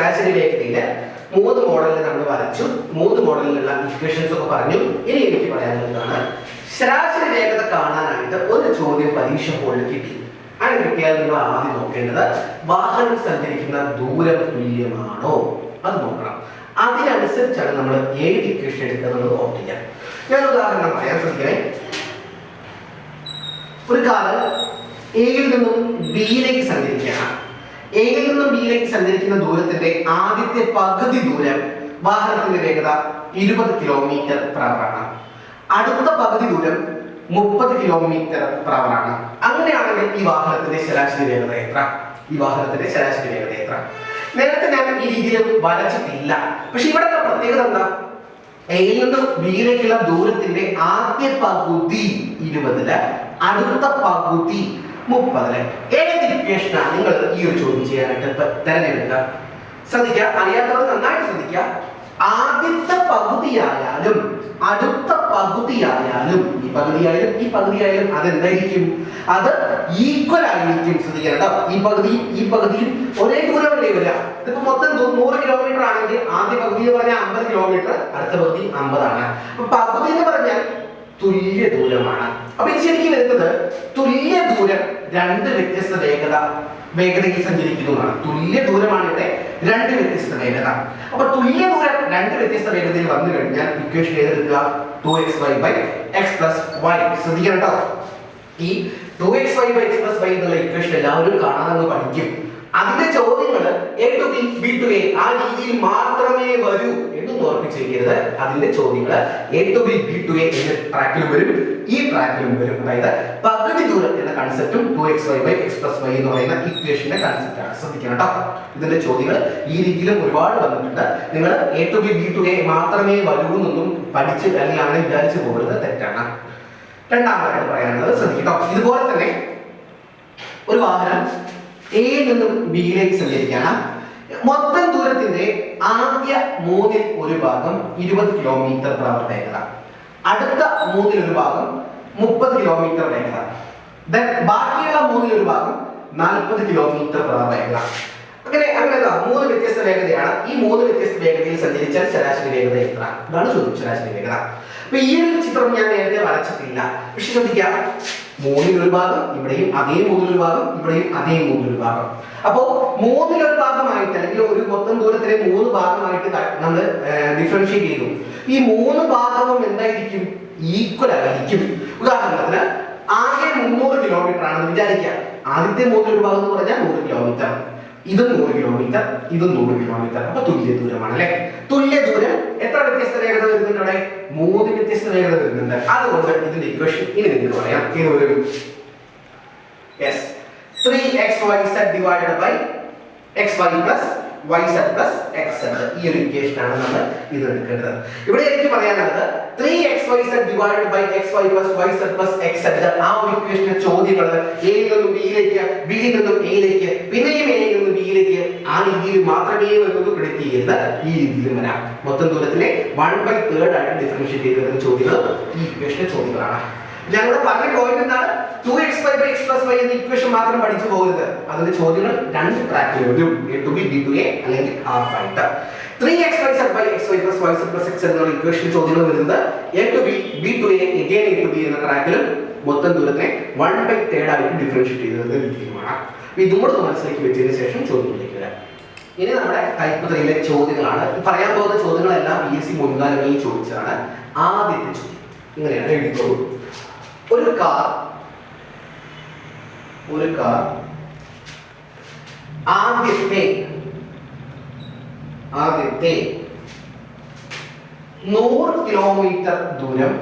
ശരാശരി വേഗതയിൽ 3 മോഡലിൽ നമ്മൾ വരച്ചു. 3 മോഡലിലുള്ള ഇക്വേഷൻസ് ഒക്കെ പറഞ്ഞു. ഇനി എനിക്ക് പറയാനുള്ളതാണ്, ശരാശരി വേഗത കാണാനായിട്ട് ഒരു ചോദ്യം പരീക്ഷ ഹോളിൽ കിട്ടി. അങ്ങനെ കിട്ടിയാൽ നിങ്ങൾ ആദ്യം നോക്കേണ്ടത് വാഹനം സഞ്ചരിക്കുന്ന ദൂരം തുല്യമാണോ അത് നോക്കണം. അതിനനുസരിച്ചാണ് നമ്മൾ ഏത് ഇക്വേഷൻ എടുക്കുന്നത് ഓർത്തില്ല. ഞാൻ ഉദാഹരണം പറയാൻ ശ്രമിക്കണേ. ഒരു കാറ് എയിൽ നിന്നും ബിയിലേക്ക് സഞ്ചരിക്കുകയാണ്. എയിൽ നിന്നും ബിയിലേക്ക് സഞ്ചരിക്കുന്ന ദൂരത്തിന്റെ ആദ്യത്തെ പകുതി ദൂരം വാഹനത്തിന്റെ വേഗത 20 km/h ആണ്. അടുത്ത പകുതി ദൂരം 30 km/h ആണ്. അങ്ങനെയാണെങ്കിൽ ഈ വാഹനത്തിന്റെ ശരാശരി വേഗത എത്ര? നേരത്തെ ഞാൻ ഈ രീതിയിൽ വരച്ചിട്ടില്ല. പക്ഷെ ഇവിടെ പ്രത്യേകത എന്താ? എയിൽ നിന്നും ബിയിലേക്കുള്ള ദൂരത്തിന്റെ ആദ്യ പകുതി 20, അടുത്ത പകുതി 30. ഏത് ഇക്വേഷനാണ് നിങ്ങൾ ഈ ഒരു ചോദ്യം ചെയ്യാനായിട്ട് തിരഞ്ഞെടുക്കുക? ശ്രദ്ധിക്കുക, അറിയാത്തവർ നന്നായിട്ട് ശ്രദ്ധിക്കുക. ആദ്യത്തെ പകുതിയായാലും അടുത്ത പകുതിയായാലും ഈ പകുതിയായാലും അതെന്തായിരിക്കും? അത് ഈക്വൽ ആയിരിക്കും. ശ്രദ്ധിക്കണം, ഈ പകുതിയും ഒരേ ദൂരമല്ലേ വരിക. ഇതിപ്പോ മൊത്തം 100 km ആണെങ്കിൽ ആദ്യ പകുതി എന്ന് പറഞ്ഞാൽ 50 km, അടുത്ത പകുതി 50 ആണ്. അപ്പൊ പകുതി എന്ന് പറഞ്ഞാൽ തുല്യ ദൂരമാണ്. അപ്പൊ ഇത് ശരിക്കും വരുന്നത് തുല്യ ദൂരം 2 വ്യത്യസ്ത വേഗതയിൽ സഞ്ചരിക്കുന്നതാണ്. തുല്യ ദൂരമാണ് ഇവിടെ 2 വ്യത്യസ്ത വേഗത. അപ്പൊ തുല്യ ദൂരം 2 വ്യത്യസ്ത വേഗതയിൽ വന്നു കഴിഞ്ഞാൽ ഇക്വേഷൻ ഏതെടുക്കുക? 2xy/x+y. ശ്രദ്ധിക്കണം കേട്ടോ, ഈ 2xy/x+y എന്നുള്ള ഇക്വേഷൻ എല്ലാവരും കാണാതെ പഠിക്കും. അതിന്റെ ചോദ്യങ്ങൾ A to B, B to A ആ രീതിയിൽ മാത്രമേ വരൂ എന്ന് ഓർമ്മിച്ചിരിക്കരുത്. അതിന്റെ ചോദ്യങ്ങൾ A to B, B to A എന്ന ട്രാക്കിലും വരും, ഈ ട്രാക്കിലും വരും. അതായത് പകുതി ദൂരം എന്ന കൺസെപ്റ്റും 2xy/x+y എന്ന് പറയുന്ന ഇക്വേഷന്റെ കൺസെപ്റ്റാണ്. ശ്രദ്ധിക്കണം കേട്ടോ, ഇതിന്റെ ചോദ്യങ്ങൾ ഈ രീതിയിലും ഒരുപാട് വന്നിട്ടുണ്ട്. നിങ്ങൾ A to B, B to A മാത്രമേ വരൂ എന്നൊന്നും പഠിച്ച് അല്ലെങ്കിൽ അങ്ങനെ വിചാരിച്ചു പോകരുത്, തെറ്റാണ്. രണ്ടാമതായിട്ട് പറയാനുള്ളത് ശ്രദ്ധിക്കട്ടോ, ഇതുപോലെ തന്നെ ഒരു വാഹനം എയിൽ നിന്നും ബിയിലേക്ക് സഞ്ചരിക്കുകയാണ്. മൊത്തം ദൂരത്തിന്റെ ആദ്യ 1/3 ഭാഗം 20 km/h വേഗത, അടുത്ത 1/3 ഭാഗം 30 km വേഗത, ബാക്കിയുള്ള 1/3 ഭാഗം 40 km/h വേഗത. അങ്ങനെ 3 വ്യത്യസ്ത വേഗതയാണ്. ഈ 3 വ്യത്യസ്ത വേഗതയിൽ സഞ്ചരിച്ചാൽ ശരാശരി വേഗത എത്ര? ഇതാണ് ചോദ്യം, ശരാശരി വേഗത. അപ്പൊ ഈ ഒരു ചിത്രം ഞാൻ നേരത്തെ വരച്ചിട്ടില്ല. പക്ഷെ ശ്രദ്ധിക്കുക, 1/3 ഭാഗം ഇവിടെയും അതേ 1/3 ഭാഗം ഇവിടെയും അതേ 1/3 ഭാഗം. അപ്പോ 1/3 ഭാഗമായിട്ട് അല്ലെങ്കിൽ ഒരു മൊത്തം ദൂരത്തിലെ 3 ഭാഗമായിട്ട് നമ്മൾ ഡിഫറൻഷിയേറ്റ് ചെയ്തു. ഈ 3 ഭാഗവും എന്തായിരിക്കും? ഈക്വൽ ആയിരിക്കും. ഉദാഹരണത്തിന് ആകെ 300 km ആണെന്ന് വിചാരിക്കുക. ആദ്യത്തെ 1/3 ഭാഗം എന്ന് പറഞ്ഞാൽ 100 km, ഇതും 100 km, ഇതും 100 km. അപ്പൊ തുല്യ ദൂരമാണ് അല്ലെ? തുല്യ ദൂരം എത്ര വ്യത്യസ്ത വേഗത വരുന്നുണ്ട്? അവിടെ 3 വ്യത്യസ്ത വേഗത വരുന്നുണ്ട്. അതുകൊണ്ട് ഇതിന്റെ ഇക്വേഷൻ ഇനി നിങ്ങൾക്ക് പറയാം. ഇത് വരും yes 3xyz divided by xy plus yz plus xz. ഈ ഒരു ഇക്വേഷൻ ആണ് നമ്മൾ ഇത് എടുക്കേണ്ടത്. ഇവിടെ എനിക്ക് പറയാനുള്ളത് 3xyz divided by xy plus yz plus xz. ആ ഒരു ഇക്വേഷന്റെ ചോദ്യങ്ങൾ എയിൽ നിന്നും ബിയിലേക്ക്, ബിയിൽ നിന്നും എയിലേക്ക്, പിന്നെയും എയിൽ നിന്നും ബിയിലേക്ക് ആ രീതിയിൽ മാത്രമേ നമുക്ക് പ്രെഡിക്റ്റ് ചെയ്യരുത്. ഈ രീതിയിൽ വരാം. മൊത്തം ദൂരത്തിലെ 1/3 ആയിട്ട് ഡിഫറൻഷിയേറ്റ് ചെയ്ത് വരുന്ന ചോദ്യങ്ങൾ ഈ ഇക്വേഷന്റെ ചോദ്യങ്ങളാണ്. ഞങ്ങൾ പറഞ്ഞ പോയിന്റ് എന്താണ്? 2xy/x+y എന്ന ഇക്വേഷൻ മാത്രം പഠിച്ചു പോകരുത്. അതിന്റെ ചോദ്യങ്ങൾ 2 ട്രാക്കിൽ വരും, A to B, B to A അല്ലെങ്കിൽ ഹാഫ് ആയിട്ട്. 3xyz/xy plus yz plus x എന്നുള്ള ഇക്വേഷൻ ചോദ്യങ്ങൾ വരുന്നത് A to B, B to A, again A to B എന്ന ട്രാക്കിലും മൊത്തം ദൂരത്തെ 1/3 ആയിട്ട് ഡിഫറൻഷിയേറ്റ് ചെയ്തത് രീതിയുമാണ്. ഇതും കൂടെ മനസ്സിലാക്കി വെച്ചതിന് ശേഷം ചോദ്യങ്ങളിലേക്ക് വരാം. ഇനി നമ്മുടെ ടൈപ്പ് 3 ചോദ്യങ്ങളാണ്. പറയാൻ പോകുന്ന ചോദ്യങ്ങളെല്ലാം PSC മുൻകാലങ്ങളിൽ ചോദിച്ചതാണ്. ആദ്യത്തെ ചോദ്യം ഇങ്ങനെയാണ്, എഴുതിക്കോളൂ. ഒരു കാർ ആദ്യത്തെ 100 കിലോമീറ്റർ ദൂരം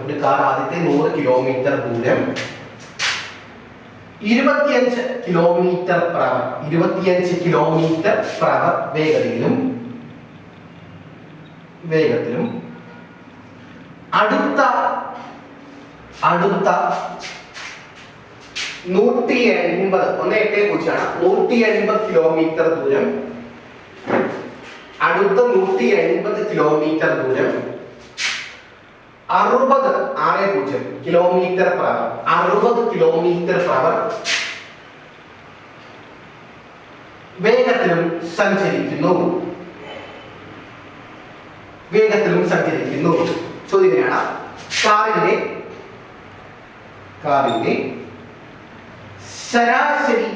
ഒരു കാർ ആദ്യത്തെ 100 കിലോമീറ്റർ ദൂരം 25 km/h വേഗതയിലും അടുത്ത 180 കിലോമീറ്റർ ദൂരം, അടുത്ത 180 കിലോമീറ്റർ ദൂരം 60 km/h വേഗത്തിലും സഞ്ചരിക്കുന്നു. വേഗത്തിലും സഞ്ചരിക്കുന്നു. ചോദ്യമാണ് കാറിന്റെ ശരാശരി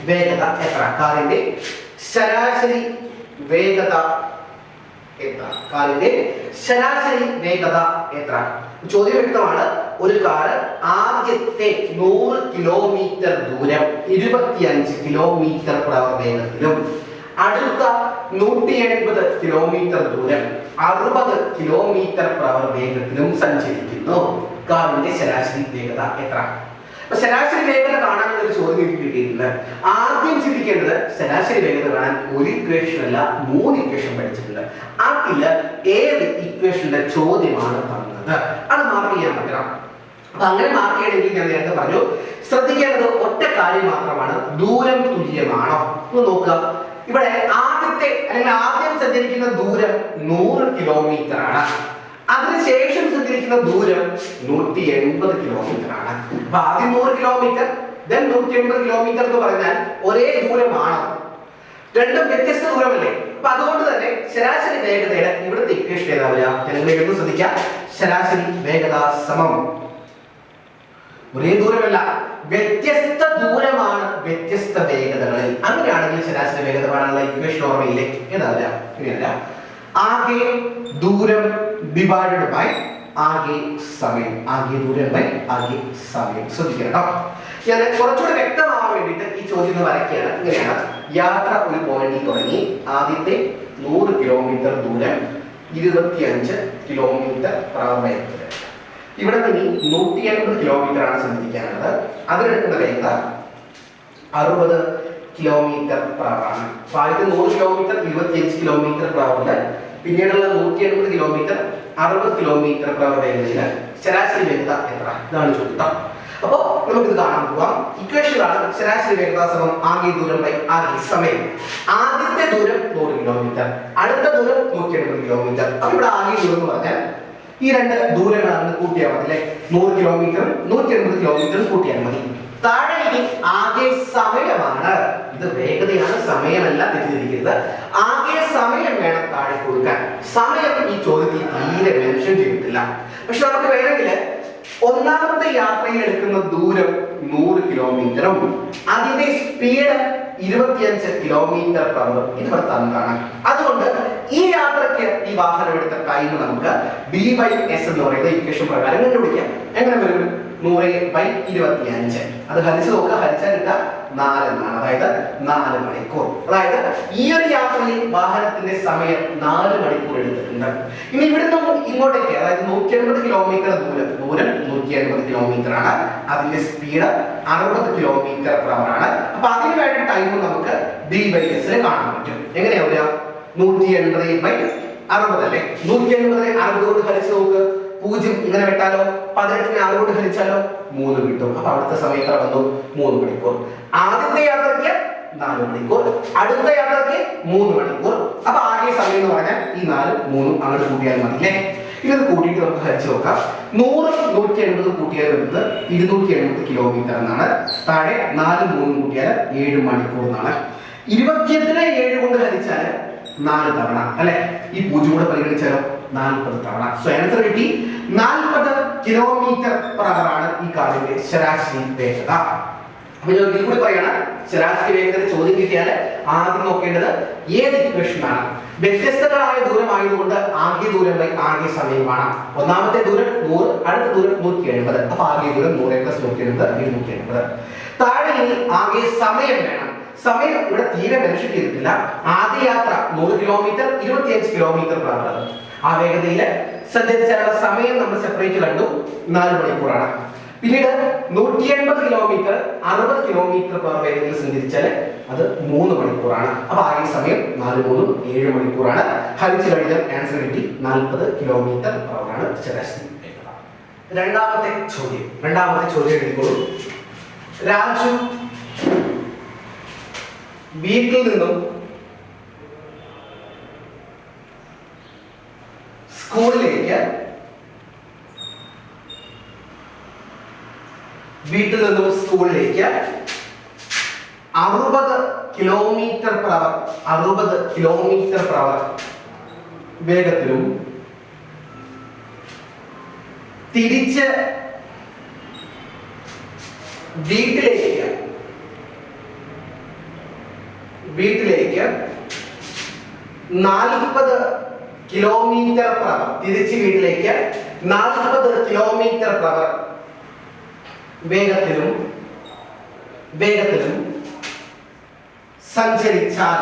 വേഗത എത്ര? കാറിന്റെ ശരാശരി വേഗത എത്ര? കാറിന്റെ ശരാശരി വേഗത എത്ര? ചോദ്യം വ്യക്തമാണ്. ഒരു കാറ് ആദ്യത്തെ 100 കിലോമീറ്റർ ദൂരം 25 km/h വേഗത്തിലും അടുത്ത 180 കിലോമീറ്റർ ദൂരം 60 km/h വേഗത്തിലും സഞ്ചരിക്കുന്നു. കാറിന്റെ ശരാശരി വേഗത എത്ര? ശരാശരി വേഗത കാണാനുള്ള ഒരു ചോദ്യം കിട്ടിയിട്ടുണ്ട്. ആദ്യം ചിന്തിക്കേണ്ടത് ശരാശരി വേഗത കാണാൻ ഒരു ഇക്വേഷൻ അല്ല 3 ഇക്വേഷൻ പഠിച്ചിട്ടുണ്ട്. അതിൽ ഏത് ഇക്വേഷന്റെ ചോദ്യമാണ് തന്നത് അത് മാർക്ക് ചെയ്യാൻ പറ്റണം. അപ്പൊ അങ്ങനെ മാർക്ക് ചെയ്യണമെങ്കിൽ ഞാൻ നേരത്തെ പറഞ്ഞു ശ്രദ്ധിക്കേണ്ടത് ഒറ്റ കാര്യം മാത്രമാണ്, ദൂരം തുല്യമാണോ ഒന്ന് നോക്കുക. ഇവിടെ ആദ്യം സഞ്ചരിക്കുന്ന ദൂരം 100 കിലോമീറ്റർ ആണ്. അതിനുശേഷം സഞ്ചരിക്കുന്ന ദൂരം 180 കിലോമീറ്റർ ആണ്. അപ്പൊ ആദ്യം 100 കിലോമീറ്റർ 180 കിലോമീറ്റർ എന്ന് പറഞ്ഞാൽ ഒരേ ദൂരമാണോ? രണ്ടും വ്യത്യസ്ത ദൂരമല്ലേ? അപ്പൊ അതുകൊണ്ട് തന്നെ ശരാശരി വേഗതയുടെ ഇവിടുത്തെ ഇക്വേഷൻ ഏതാവില്ല? ജനങ്ങൾ ശ്രദ്ധിക്കാം. ശരാശരി വേഗത സമം ഒരേ ദൂരമല്ല, വ്യത്യസ്ത ദൂരമാണ് വ്യത്യസ്ത വേഗതകളിൽ. അങ്ങനെയാണെങ്കിൽ ശരാശരി വേഗത കാണാനുള്ള ഇക്വേഷൻ ഓർമ്മയില്ലേ? ഏതാവില്ല? ഇങ്ങനെയല്ല, ആകെ ദൂരം ഡിവൈഡഡ് ബൈ ആകെ സമയം. ആകെ ദൂരം ബൈ ആകെ സമയം. ശ്രദ്ധിക്കണം കേട്ടോ. ഞാൻ കുറച്ചുകൂടെ വ്യക്തമാവാൻ വേണ്ടിയിട്ട് ഈ ചോദ്യം വരയ്ക്കുകയാണ്. ഇങ്ങനെയാണ്, യാത്ര ഒരു പോയിന്റിൽ തുടങ്ങി ആദ്യത്തെ 100 കിലോമീറ്റർ ദൂരം 25 km/h വേഗത്തിൽ. ഇവിടെ നിന്ന് 180 കിലോമീറ്റർ ആണ് സഞ്ചരിക്കാനുള്ളത്. അതിനെടുക്കുന്ന വേഗത 60 km/h ആണ്. ആദ്യത്തെ 100 കിലോമീറ്റർ 25 km/h, പിന്നീടുള്ള 180 കിലോമീറ്റർ 60 km/h വേഗതയിൽ ശരാശരി വേഗത എത്ര? ഇതാണ് ചോദ്യം. അപ്പോ നമുക്കിത് കാണാൻ പോവാം. ഇക്വേഷനിലാണ് ശരാശരി വേഗത സമം ആകെ ദൂരം ബൈ ആകെ സമയം. ആദ്യത്തെ ദൂരം 100 കിലോമീറ്റർ, അടുത്ത ദൂരം 180 കിലോമീറ്റർ. അപ്പൊ ഇവിടെ ആകെ ദൂരം എന്ന് പറഞ്ഞാൽ ഈ രണ്ട് ദൂരങ്ങളാണ് കൂട്ടിയാൽ മതി അല്ലെ? 100 കിലോമീറ്ററും 180 കിലോമീറ്ററും കൂട്ടിയാൽ മതി. താഴെ ഇനി ആകെ സമയമാണ്. ഇത് വേഗതയാണ്, സമയമല്ല, തെറ്റിദ്ധരിക്കരുത്. ആകെ സമയം വേണം താഴെ കൊടുക്കാൻ. സമയം ഈ ചോദ്യത്തിൽ തീരെ മെൻഷൻ ചെയ്തിട്ടില്ല. പക്ഷെ നമുക്ക് വേണമെങ്കിൽ ഒന്നാമത്തെ യാത്രയിൽ എടുക്കുന്ന ദൂരം 100 കിലോമീറ്ററും അതിന്റെ സ്പീഡ് 25 km/h ഇത് ഇവിടെ തന്നതാണ്. അതുകൊണ്ട് ഈ യാത്രയ്ക്ക് ഈ വാഹനം എടുത്ത ടൈം നമുക്ക് b/s എന്ന് പറയുന്ന ഇക്വേഷൻ പ്രകാരം കണ്ടുപിടിക്കാം. എങ്ങനെ വരും? 100/25. അത് ഹരിച്ച് നോക്കുക. ഹരിച്ചാൽ കിട്ടുക 4 എന്നാണ്. അതായത് 4 മണിക്കൂർ. അതായത് ഈ ഒരു യാത്രയിൽ വാഹനത്തിന്റെ സമയം 4 മണിക്കൂർ എടുത്തിട്ടുണ്ട്. ഇനി ഇവിടുന്ന് ഇങ്ങോട്ടേക്ക്, അതായത് 180 കിലോമീറ്റർ ദൂരം 180 കിലോമീറ്റർ ആണ്. അതിന്റെ സ്പീഡ് 60 km/h ആണ്. അപ്പൊ അതിന് വേണ്ട ടൈം നമുക്ക് b/s കാണാൻ പറ്റും. എങ്ങനെയാവില്ല? 180/60 അല്ലേ? 180 60 കൊണ്ട് ഹരിച്ച് നോക്ക്. 0 ഇങ്ങനെ വെട്ടാലോ? 18 6 കൊണ്ട് ഹരിച്ചാലോ? 3 കിട്ടും. അപ്പൊ അവിടുത്തെ സമയം എത്ര വന്നു? 3 മണിക്കൂർ. ആദ്യത്തെ യാത്രയ്ക്ക് 4 മണിക്കൂർ, അടുത്ത യാത്രയ്ക്ക് 3 മണിക്കൂർ. അപ്പൊ ആകെ സമയം എന്ന് പറഞ്ഞാൽ ഈ 4 3 അങ്ങോട്ട് കൂട്ടിയാൽ മതി അല്ലേ? ഇത് കൂട്ടിയിട്ട് നമുക്ക് ഹരിച്ച് നോക്കാം. 100 180 കൂട്ടിയാൽ വരുന്നത് 280 കിലോമീറ്റർ എന്നാണ്. താഴെ 4 3 കൂട്ടിയാൽ 7 മണിക്കൂർ എന്നാണ്. 28നെ 7 കൊണ്ട് ഹരിച്ചാൽ 4 തവണ അല്ലെ? ഈ 0 കൂടെ പരിഗണിച്ചാലോ? 40 തവണ. സോ ആൻസർ കിട്ടി 40 km/h ആണ് ഈ കാറിന്റെ ശരാശരി വേഗത. അപ്പൊ ഞാൻ ഇതിൽ കൂടി പറയണം, ശരാശരി വേഗത ചോദ്യം കിട്ടിയാൽ ആദ്യം നോക്കേണ്ടത് ഏത് ഇക്വേഷനാണ്. വ്യത്യസ്തങ്ങളായ ദൂരമായതുകൊണ്ട് ആകെ ദൂരം ബൈ ആകെ സമയമാണ്. ഒന്നാമത്തെ ദൂരം 100, അടുത്ത ദൂരം 180. അപ്പൊ ആകെ ദൂരം 100 + 180 280. താഴെ ഇനി ആകെ സമയം വേണം. സമയം ഇവിടെ തീരെ മെൻഷൻ ചെയ്തിട്ടില്ല. ആദ്യ യാത്ര 100 കിലോമീറ്റർ 25 km/h. ആ വേഗതയിൽ സഞ്ചരിച്ചാലുള്ള സമയം നമ്മൾ സെപ്പറേറ്റ് കണ്ടു, 4 മണിക്കൂറാണ്. പിന്നീട് 180 കിലോമീറ്റർ 60 km/h വേഗതയിൽ സഞ്ചരിച്ചാൽ അത് 3 മണിക്കൂറാണ്. അപ്പൊ ആകെ സമയം 4 3 7 മണിക്കൂറാണ്. ഹരിച്ചു കഴിഞ്ഞാൽ ആൻസർ കിട്ടി 40 km/h ആണ് ശരാശരി വേഗത. രണ്ടാമത്തെ ചോദ്യം എഴുതിക്കോളൂ. രാജു വീട്ടിൽ നിന്നും സ്കൂളിലേക്ക് 60 kilometre per hour 60 kilometre per hour വേഗത്തിലും തിരിച്ച് വീട്ടിലേക്ക് 40 കിലോമീറ്റർ പെർ അവർ തിരിച്ച് വീട്ടിലേക്ക് 40 കിലോമീറ്റർ പെർ അവർ വേഗത്തിലും സഞ്ചരിച്ചാൽ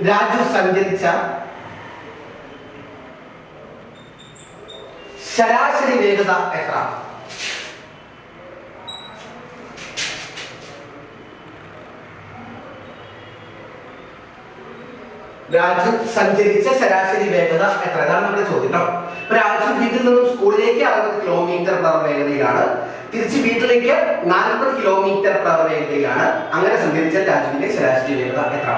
രാജു സഞ്ചരിച്ച ശരാശരി വേഗത എത്ര? രാജു സഞ്ചരിച്ച ശരാശരി വേഗത എത്ര? ഇതാണ് നമ്മുടെ ചോദ്യം കേട്ടോ. രാജു വീട്ടിൽ നിന്നും സ്കൂളിലേക്ക് 60 കിലോമീറ്റർ പെർ അവർ വേഗതയിലാണ്, തിരിച്ച് വീട്ടിലേക്ക് 40 കിലോമീറ്റർ പെർ അവർ വേഗതയിലാണ്. അങ്ങനെ സഞ്ചരിച്ച രാജുവിന്റെ ശരാശരി വേഗത എത്ര?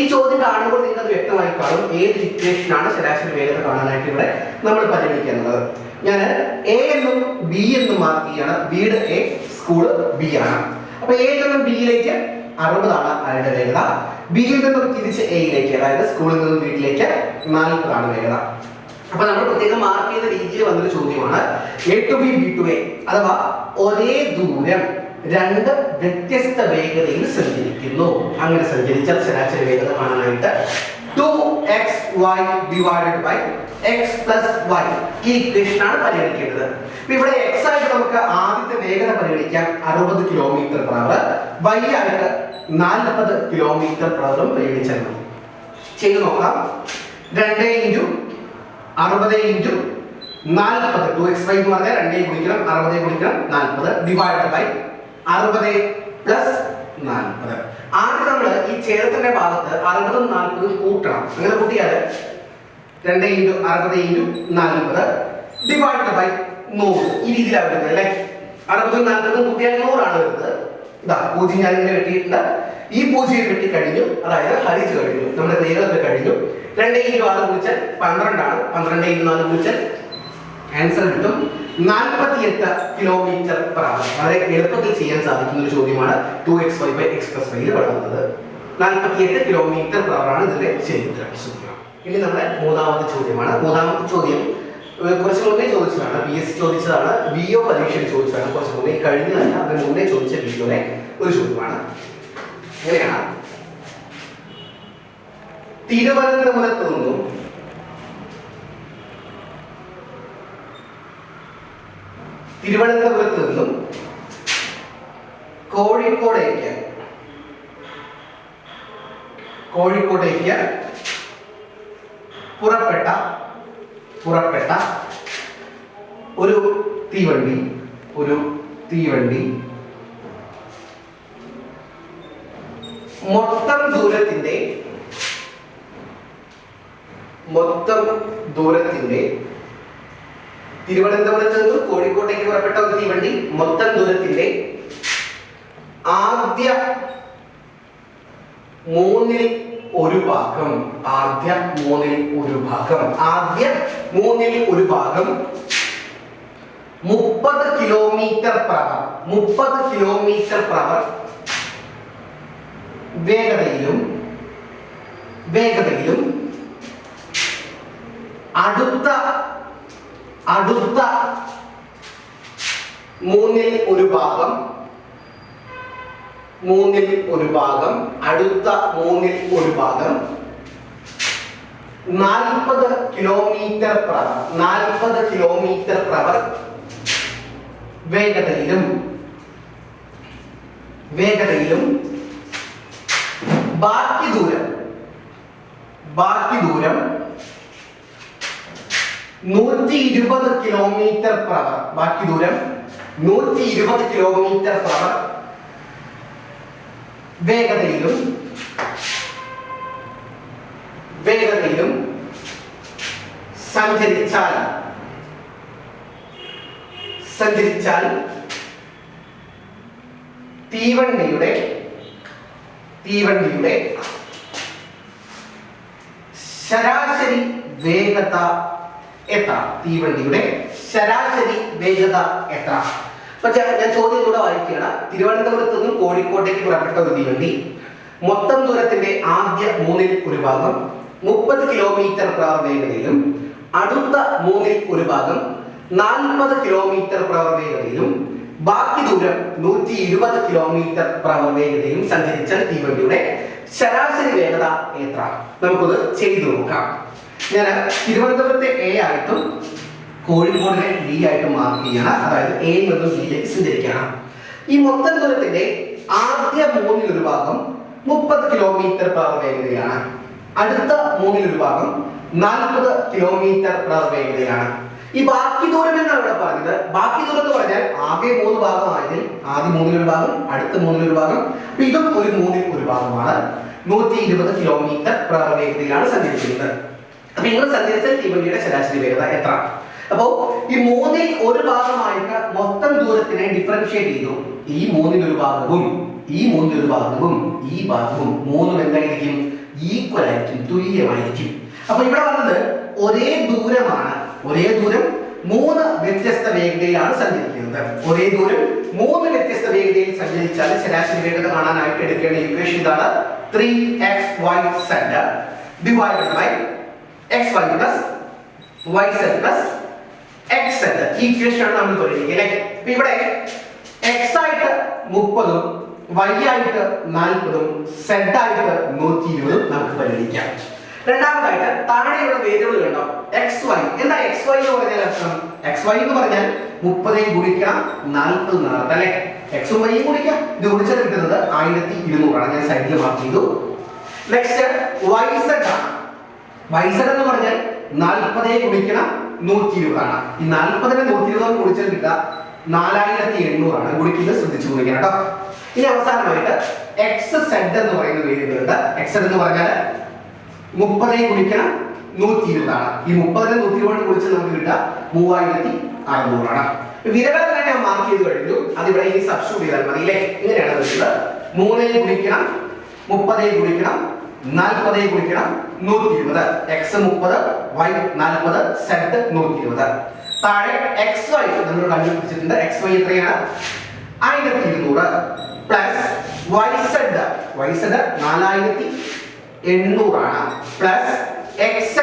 ഈ ചോദ്യം കാണുമ്പോൾ നിങ്ങൾക്ക് അത് വ്യക്തമായി കാണും ഏത് ഇക്വേഷനാണ് ശരാശരി വേഗത കാണാനായിട്ട് ഇവിടെ നമ്മൾ പരിഗണിക്കുന്നത്. ഞാൻ എ എന്നും ബി എന്നും മാർക്ക് ചെയ്യാണ്. വീട് എ, സ്കൂൾ ബി ആണ്. അപ്പൊ എയിൽ നിന്നും ബിയിലേക്ക് 60 ആണ് അയാളുടെ വേഗത. ബിയിൽ നിന്നും തിരിച്ച് എയിലേക്ക്, അതായത് സ്കൂളിൽ നിന്നും വീട്ടിലേക്ക് 40 ആണ് വേഗത. അപ്പൊ നമ്മൾ പ്രത്യേകം മാർക്ക് ചെയ്ത രീതിയിൽ വന്നൊരു ചോദ്യമാണ് A to B, B to A, അഥവാ ഒരേ ദൂരം രണ്ട് വ്യത്യസ്ത വേഗതയിൽ സഞ്ചരിക്കുന്നു. അങ്ങനെ സഞ്ചരിച്ച ശരാശരി വേഗത കാണാനായിട്ട് 2xy divided by x plus y ഈ ഇക്വേഷനാണ് പരിഗണിക്കേണ്ടത്. ഇവിടെ x ആയിട്ട് നമുക്ക് ആദ്യത്തെ വേഗത പരിഗണിക്കാം 60 കിലോമീറ്റർ പെർ അവർ, y ആയിട്ട് 40 കിലോമീറ്റർ പെർ അവറും പരിഗണിച്ചാൽ മതി. ചെയ്ത് നോക്കാം. 2 × 60 × 40 2xy എന്ന് പറഞ്ഞാൽ 2 ഗുണിക്കണം 60 ഗുണിക്കണം 40 ഡിവൈഡഡ് ബൈ 60 പ്ലസ് 40. ആദ്യം നമ്മൾ ഈ ഛേദത്തിന്റെ ഭാഗത്ത് 60ഉം 40ഉം കൂട്ടണം. അങ്ങനെ കൂട്ടിയാൽ 2 × 60 × 40 ഡിവൈഡഡ് ബൈ 100 ഈ രീതിയിലാണ് വരുന്നത് അല്ലേ. 60ഉം 40ഉം കൂട്ടിയാൽ 100 ആണ് വരുന്നത്. ഇതാ 0 ഞാൻ ഇങ്ങനെ വെട്ടിയിട്ടുണ്ട്. ഈ 0 വെട്ടി കഴിഞ്ഞു, അതായത് ഹരിച്ചു കഴിഞ്ഞു, നമ്മുടെ വേഗത കഴിഞ്ഞു. 2 × 6 ഗുണിച്ചാൽ 12 ആണ്. 12 × 4 ഗുണിച്ചാൽ ആൻസർ കിട്ടും 48 കിലോമീറ്റർ പെർ അവർ. വളരെ എളുപ്പത്തിൽ ചെയ്യാൻ സാധിക്കുന്ന ഒരു ചോദ്യമാണ് 2xy by x plus y യിൽ പറയുന്നത്. 48 കിലോമീറ്റർ പെർ അവർ ആണ് ഇതിന്റെ ശരി ഉത്തരം. ഇനി നമ്മുടെ മൂന്നാമത്തെ ചോദ്യമാണ്. മൂന്നാമത്തെ ചോദ്യം കുറച്ച് മുന്നേ ചോദിച്ചതാണ്, BSc ചോദിച്ചതാണ്, VO പരീക്ഷയിൽ ചോദിച്ചതാണ്. കുറച്ച് മുന്നേ കഴിഞ്ഞതല്ല, അതിന് മുന്നേ ചോദിച്ച VOയുടെ ഒരു ചോദ്യമാണ്. ഇങ്ങനെയാണ്: തിരുവനന്തപുരത്ത് നിന്നും കോഴിക്കോടേക്ക് പുറപ്പെട്ട ഒരു തീവണ്ടി മൊത്തം ദൂരത്തിന്റെ തിരുവനന്തപുരത്ത് നിന്ന് കോഴിക്കോട്ടേക്ക് പുറപ്പെട്ട ഒരു തീവണ്ടി മൊത്തം ദൂരത്തിന്റെ ആദ്യ മൂന്നിൽ ഒരു ഭാഗം 30 കിലോമീറ്റർ പെർ അവർ വേഗതയിലും അടുത്ത മൂന്നിൽ ഒരു ഭാഗം അടുത്ത മൂന്നിൽ ഒരു ഭാഗം 40 കിലോമീറ്റർ പെർ അവർ വേഗതയിലും ബാക്കി ദൂരം 120 കിലോമീറ്റർ പെർ അവർ. ബാക്കി ദൂരം 120 കിലോമീറ്റർ പെർ അവർ വേഗതയിലും സഞ്ചരിച്ചാൽ തീവണ്ടിയുടെ ശരാശരി വേഗത എത്ര? ഞാൻ ചോദ്യം കൂടെ വായിക്കുകയാണ്. തിരുവനന്തപുരത്ത് നിന്നും കോഴിക്കോട്ടേക്ക് പുറപ്പെട്ട ഒരു തീവണ്ടി മൊത്തം ദൂരത്തിന്റെ ആദ്യ മൂന്നിൽ ഒരു ഭാഗം 30 km/h വേഗതയിലും അടുത്ത മൂന്നിൽ ഒരു ഭാഗം 40 km/h വേഗതയിലും ബാക്കി ദൂരം 120 km/h വേഗതയിലും സഞ്ചരിച്ച തീവണ്ടിയുടെ ശരാശരി വേഗത എത്ര? നമുക്കൊന്ന് ചെയ്തു നോക്കാം. ഞാൻ തിരുവനന്തപുരത്തെ എ ആയിട്ടും കോഴിക്കോടിനെ ഡി ആയിട്ടും മാർക്ക് ചെയ്യണം. അതായത് എയിൽ നിന്നും ഡിയിലേക്ക് സഞ്ചരിക്കണം. ഈ മൊത്തം ദൂരത്തിന്റെ ആദ്യ മൂന്നിൽ ഒരു ഭാഗം 30 km/h വേഗതയാണ്. അടുത്ത മൂന്നിൽ ഒരു ഭാഗം 40 km/h വേഗതയാണ്. ഈ ബാക്കി ദൂരം എന്നാണ് ഇവിടെ പറഞ്ഞത്. ബാക്കി ദൂരം എന്ന് പറഞ്ഞാൽ ആകെ 3 ഭാഗമായതിൽ ആദ്യ മൂന്നിലൊരു ഭാഗം, അടുത്ത മൂന്നിലൊരു ഭാഗം, അപ്പൊ ഇതും ഒരു മൂന്നിൽ ഒരു ഭാഗമാണ്. 120 km/h വേഗതയിലാണ് സഞ്ചരിക്കുന്നത്. അപ്പൊ നിങ്ങൾ സഞ്ചരിച്ച തീവണ്ടിയുടെ ശരാശരി വേഗത എത്ര? അപ്പോ ഈ മൂന്നിൽ ഒരു ഭാഗമായിട്ട് മൊത്തം ദൂരത്തിനെ ഡിഫറൻഷിയേറ്റ് ചെയ്തു. ഈ മൂന്നിൽ ഒരു ഭാഗവും ഈ മൂന്നിൽ ഒരു ഭാഗവും ഈ ഭാഗവും മൂന്നും എന്തായിരിക്കും? ഈക്വൽ ആയിരിക്കും, തുല്യമായിരിക്കും. അപ്പൊ ഇവിടെ വന്നത് ഒരേ ദൂരമാണ്. ഒരേ ദൂരം 3 വ്യത്യസ്ത വേഗതയിലാണ് സഞ്ചരിക്കുന്നത്. ഒരേ ദൂരം 3 വ്യത്യസ്ത വേഗതയിൽ സഞ്ചരിച്ചാൽ ശരാശരി വേഗത കാണാനായിട്ട് എടുക്കേണ്ട ഇക്വേഷൻ ഇതാണ്. 3xyz divided by xy plus yz plus xz. ഈ ഇക്വേഷൻ ആണ് നമ്മൾ പരിഗണിക്കുക. ഇവിടെ x ആയിട്ട് 30 ഉം y ആയിട്ട് 40 ഉം z ആയിട്ട് 120 നമുക്ക് പരിഗണിക്കാം. രണ്ടാമതായിട്ട് താഴെയുള്ള വേരിയബിൾ കണ്ടോ, xy. എന്താ xy എന്ന് പറഞ്ഞാൽ അർത്ഥം? xy എന്ന് പറഞ്ഞാൽ 30 ഗുണിക്കണം 40 നടത്തം അല്ലേ? x ഉം y ഉം ഗുണിക്കാം. ഇത് ഗുണിച്ചാൽ കിട്ടുന്നത് 1200 ആണ്. ഞാൻ സൈഡിൽ മാർക്ക് ചെയ്തു. നെക്സ്റ്റ് yz ആണ്. yz എന്ന് പറഞ്ഞാൽ 40 ഗുണിക്കണം 120 ആണ്. ഈ 40നെ 120 ഗുണിച്ചാൽ കിട്ടുക 4800 ആണ്. ഗുണിക്കുന്നത് ശ്രദ്ധിച്ചു ഗുണിക്കണം കേട്ടോ. ഇനി അവസാനമായിട്ട് xz എന്ന് പറയുന്ന വേരിയബിൾ ഉണ്ട്. xz എന്ന് പറഞ്ഞാൽ 30 ഗുണിക്കണം 120 ആണ്. ഈ 30നെ 120 ഗുണിച്ച് നമുക്ക് കിട്ടുക 3600 ആണ്. വിരകളെ ഞാൻ മാർക്ക് ചെയ്ത് കഴിഞ്ഞു. അതിവിടെ ഇനി സബ്സ്റ്റിറ്റ്യൂട്ട് ചെയ്താൽ മതി അല്ലേ? ഇങ്ങനെയാണ് വരുന്നത്. 3 ഗുണിക്കണം 30 ഗുണിക്കണം 40 ഗുണിക്കണം 120. x 30, y 40, z 120. താഴെ xy നമ്മൾ കണ്ടുപിടിച്ചിട്ടുണ്ട്. xy എത്രയാണ്? 1200 പ്ലസ് yz 4800 ആണ് പ്ലസ് xz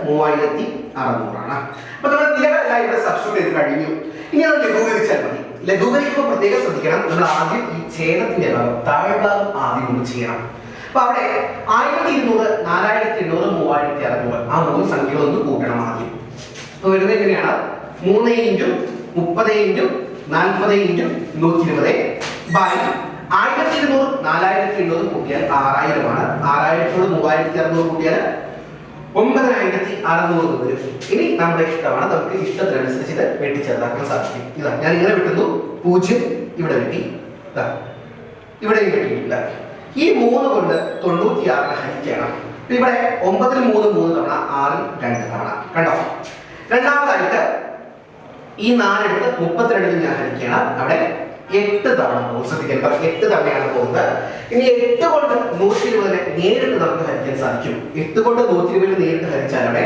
3600 ആണ്. അപ്പൊ നമ്മൾ നിലവിലെല്ലാം ഇവിടെ സബ്സ്റ്റിറ്റ്യൂട്ട് ചെയ്ത് കഴിഞ്ഞു. ഇനി അത് ലഘൂകരിച്ചാൽ മതി. ലഘൂകരിക്കുമ്പോൾ പ്രത്യേകം ശ്രദ്ധിക്കണം, നമ്മൾ ആദ്യം ഈ ഛേദത്തിന്റെ ഭാഗം താഴെ ഭാഗം ആദ്യം ഒന്ന് ചെയ്യണം. അപ്പൊ അവിടെ 1200, 4800, 3600 ആ 3 സംഖ്യകളൊന്ന് കൂട്ടണം ആദ്യം. അപ്പൊ വരുന്നത് എങ്ങനെയാണ്? 3 × 30 × 40 × 120 ബൈ 1200 4800 കൂട്ടിയാൽ 6000 ആണ്. 6000 3600 കൂട്ടിയാൽ 9600 വരും. ഇനി നമ്മുടെ ഇഷ്ടമാണ്, നമുക്ക് ഇഷ്ടത്തിനനുസരിച്ച് ഇത് വെട്ടിച്ചേർത്താക്കാൻ സാധിക്കും. ഇതാ ഞാൻ ഇങ്ങനെ വെട്ടുന്നു, 0 ഇവിടെ വെട്ടി, ഇവിടെയും വെട്ടിയിട്ടില്ല. ഈ 3 കൊണ്ട് 96 ഹരിക്കണം. ഇവിടെ 9 ൽ 3 3 തവണ, 6 ൽ 2 തവണ. കണ്ടോ? രണ്ടാമതായിട്ട് ഈ 4 എടുത്ത് 32 ഞാൻ ഹരിക്കണം. അവിടെ 8 തവണ പോകും. ശ്രദ്ധിക്കണം, 8 തവണയാണ് പോകുന്നത്. ഇനി 8 കൊണ്ട് 120 നേരിട്ട് നമുക്ക് ഹരിക്കാൻ സാധിക്കും. 8 കൊണ്ട് 120 നേരിട്ട് ഹരിച്ചാൽ അവിടെ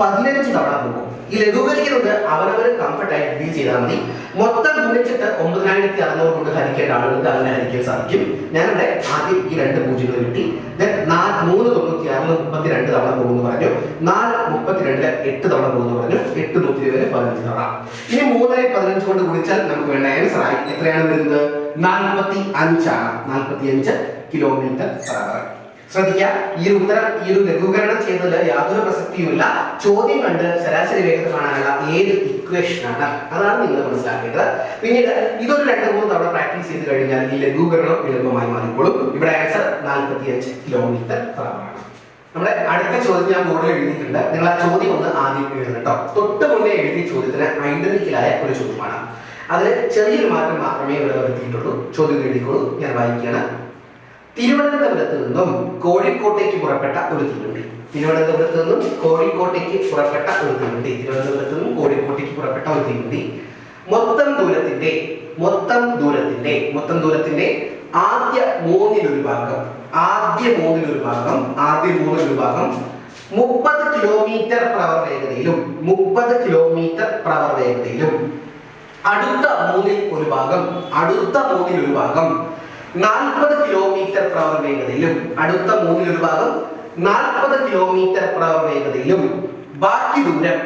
15 തവണ പോകും. ഈ ലഘൂകരിക്കുന്നത് അവരവർ കംഫർട്ട് ആയിട്ട് ഡീൽ ചെയ്താൽ മതി. മൊത്തം ഗുണിച്ചിട്ട് 9600 കൊണ്ട് ഹരിക്കേണ്ട ആളുകൾക്ക് അങ്ങനെ ഹരിക്കാൻ സാധിക്കും. ഞാനിവിടെ ആദ്യം ഈ 2 പൂജ്യങ്ങൾ കിട്ടി. 3 96 32 തവണ പോകുന്നു പറഞ്ഞു. 4 32 8 തവണ പോകുന്നു പറഞ്ഞു. 8 120 15 തവണ. ഇനി 3 15 കൊണ്ട് ഗുണിച്ചാൽ നമുക്ക് വേണ്ട ആൻസർ ആയി എത്രയാണ് വരുന്നത്? 45 ആണ്. 45 km/h. ശ്രദ്ധിക്കുക, ഈ ഒരു ഉത്തരം, ഈ ഒരു ലഘൂകരണം ചെയ്തതിൽ യാതൊരു പ്രസക്തിയുമില്ല. ചോദ്യം കണ്ട് ശരാശരി വേഗത കാണാനുള്ള ഏത് ഇക്വേഷനാണ്, അതാണ് നിങ്ങൾ മനസ്സിലാക്കേണ്ടത്. പിന്നീട് ഇതൊരു 2-3 തവണ പ്രാക്ടീസ് ചെയ്ത് കഴിഞ്ഞാൽ ഈ ലഘൂകരണം എളുപ്പമായി മാറിക്കോളും. ഇവിടെ ആൻസർ 45 km/h ആണ്. നമ്മുടെ അടുത്ത ചോദ്യം ഞാൻ ബോർഡിൽ എഴുതിയിട്ടുണ്ട്. നിങ്ങൾ ആ ചോദ്യം ഒന്ന് ആദ്യം എഴുതണം കേട്ടോ. തൊട്ട് മുന്നേ എഴുതിയ ചോദ്യത്തിന് ഐഡന്റിക്കലായ ഒരു ചോദ്യമാണ്. അതിൽ ചെറിയൊരു മാറ്റം മാത്രമേ ഇവിടെ വരുത്തിയിട്ടുള്ളൂ. ചോദ്യം എഴുതിക്കോളൂ, ഞാൻ വായിക്കുകയാണ്. തിരുവനന്തപുരത്ത് നിന്നും കോഴിക്കോട്ടേക്ക് പുറപ്പെട്ട ഒരു തീവണ്ടി. തിരുവനന്തപുരത്ത് നിന്നും കോഴിക്കോട്ടേക്ക് പുറപ്പെട്ട ഒരു തീവണ്ടി. തിരുവനന്തപുരത്ത് നിന്നും കോഴിക്കോട്ടേക്ക് പുറപ്പെട്ട ഒരു തീവണ്ടി മൊത്തം ദൂരത്തിന്റെ ആദ്യ മൂന്നിലൊരു ഭാഗം 30 km/h വേഗതയിലും അടുത്ത മൂന്നിൽ ഒരു ഭാഗം 40 km/h വേഗതയിലും അടുത്ത മൂന്നിൽ ഒരു ഭാഗം 40 km/h വേഗതയിലും ബാക്കി ദൂരം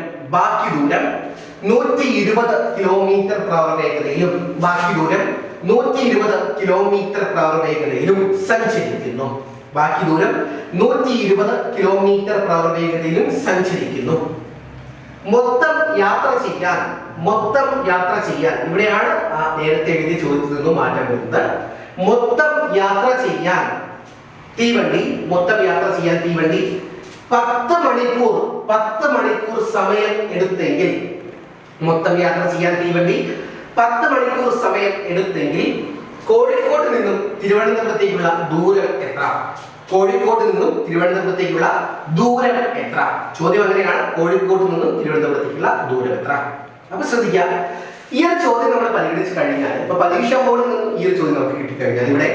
120 km/h വേഗതയിലും ബാക്കി ദൂരം 120 km/h വേഗതയിലും സഞ്ചരിക്കുന്നു. ബാക്കി ദൂരം 120 km/h വേഗതയിലും സഞ്ചരിക്കുന്നു. മൊത്തം യാത്ര ചെയ്യാൻ ഇവിടെയാണ് നേരത്തെ എഴുതിയ ചോദ്യത്തിൽ നിന്നും മാറ്റം വരുന്നത്. മൊത്തം യാത്ര ചെയ്യാൻ തീവണ്ടി 10 മണിക്കൂർ സമയം എടുത്തെങ്കിൽ മൊത്തം യാത്ര ചെയ്യാൻ തീവണ്ടി 10 മണിക്കൂർ സമയം എടുത്തെങ്കിൽ കോഴിക്കോട് നിന്നും തിരുവനന്തപുരത്തേക്കുള്ള ദൂരം എത്ര? കോഴിക്കോട് നിന്നും തിരുവനന്തപുരത്തേക്കുള്ള ദൂരം എത്ര? ചോദ്യം അങ്ങനെയാണ്, കോഴിക്കോട് നിന്നും തിരുവനന്തപുരത്തേക്കുള്ള ദൂരം എത്ര? അപ്പൊ ശ്രദ്ധിക്കുക, ഈ ഒരു ചോദ്യം നമ്മൾ പരിഗണിച്ച് കഴിഞ്ഞാൽ ഇപ്പൊ പരീക്ഷാ ബോർഡിൽ നിന്നും ഈ ഒരു ചോദ്യം നമുക്ക് കിട്ടിക്കഴിഞ്ഞാൽ ഇവിടെ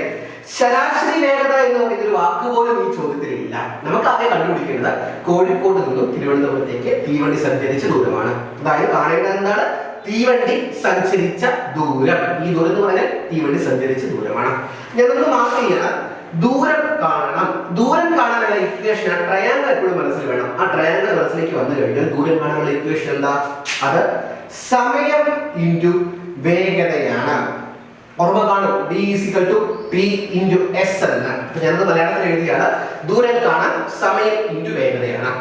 ശരാശരി വേഗത എന്ന് പറയുന്ന ഒരു വാക്ക് പോലും ഈ ചോദ്യത്തിലില്ല. നമുക്ക് ആകെ കണ്ടുപിടിക്കേണ്ടത് കോഴിക്കോട് നിന്നും തിരുവനന്തപുരത്തേക്ക് തീവണ്ടി സഞ്ചരിച്ച ദൂരമാണ്. അതായത് കാണേണ്ടത് എന്താണ്? തീവണ്ടി സഞ്ചരിച്ച ദൂരം. ഈ ദൂരം എന്ന് പറഞ്ഞാൽ തീവണ്ടി സഞ്ചരിച്ച ദൂരമാണ്. ഞാനൊന്ന് മാർക്ക് ചെയ്യണം. ദൂരം കാണാനുള്ള ഇക്വേഷൻ ട്രയാങ്കിൾ എപ്പോഴും മനസ്സിൽ വേണം. ആ ട്രയാങ്കിൾ മനസ്സിലേക്ക് വന്നു കഴിഞ്ഞാൽ ദൂരം കാണാനുള്ള ഇക്വേഷൻ എന്താ? അത് സമയം ഇൻറ്റു വേഗതയാണ്. ഓർമ്മ കാണും, d = t × s എന്ന്. ഞാനത് മലയാളത്തിൽ എഴുതിയാണ്. ദൂരം കാണാൻ സമയം ഇൻറ്റു വേഗതയാണ്.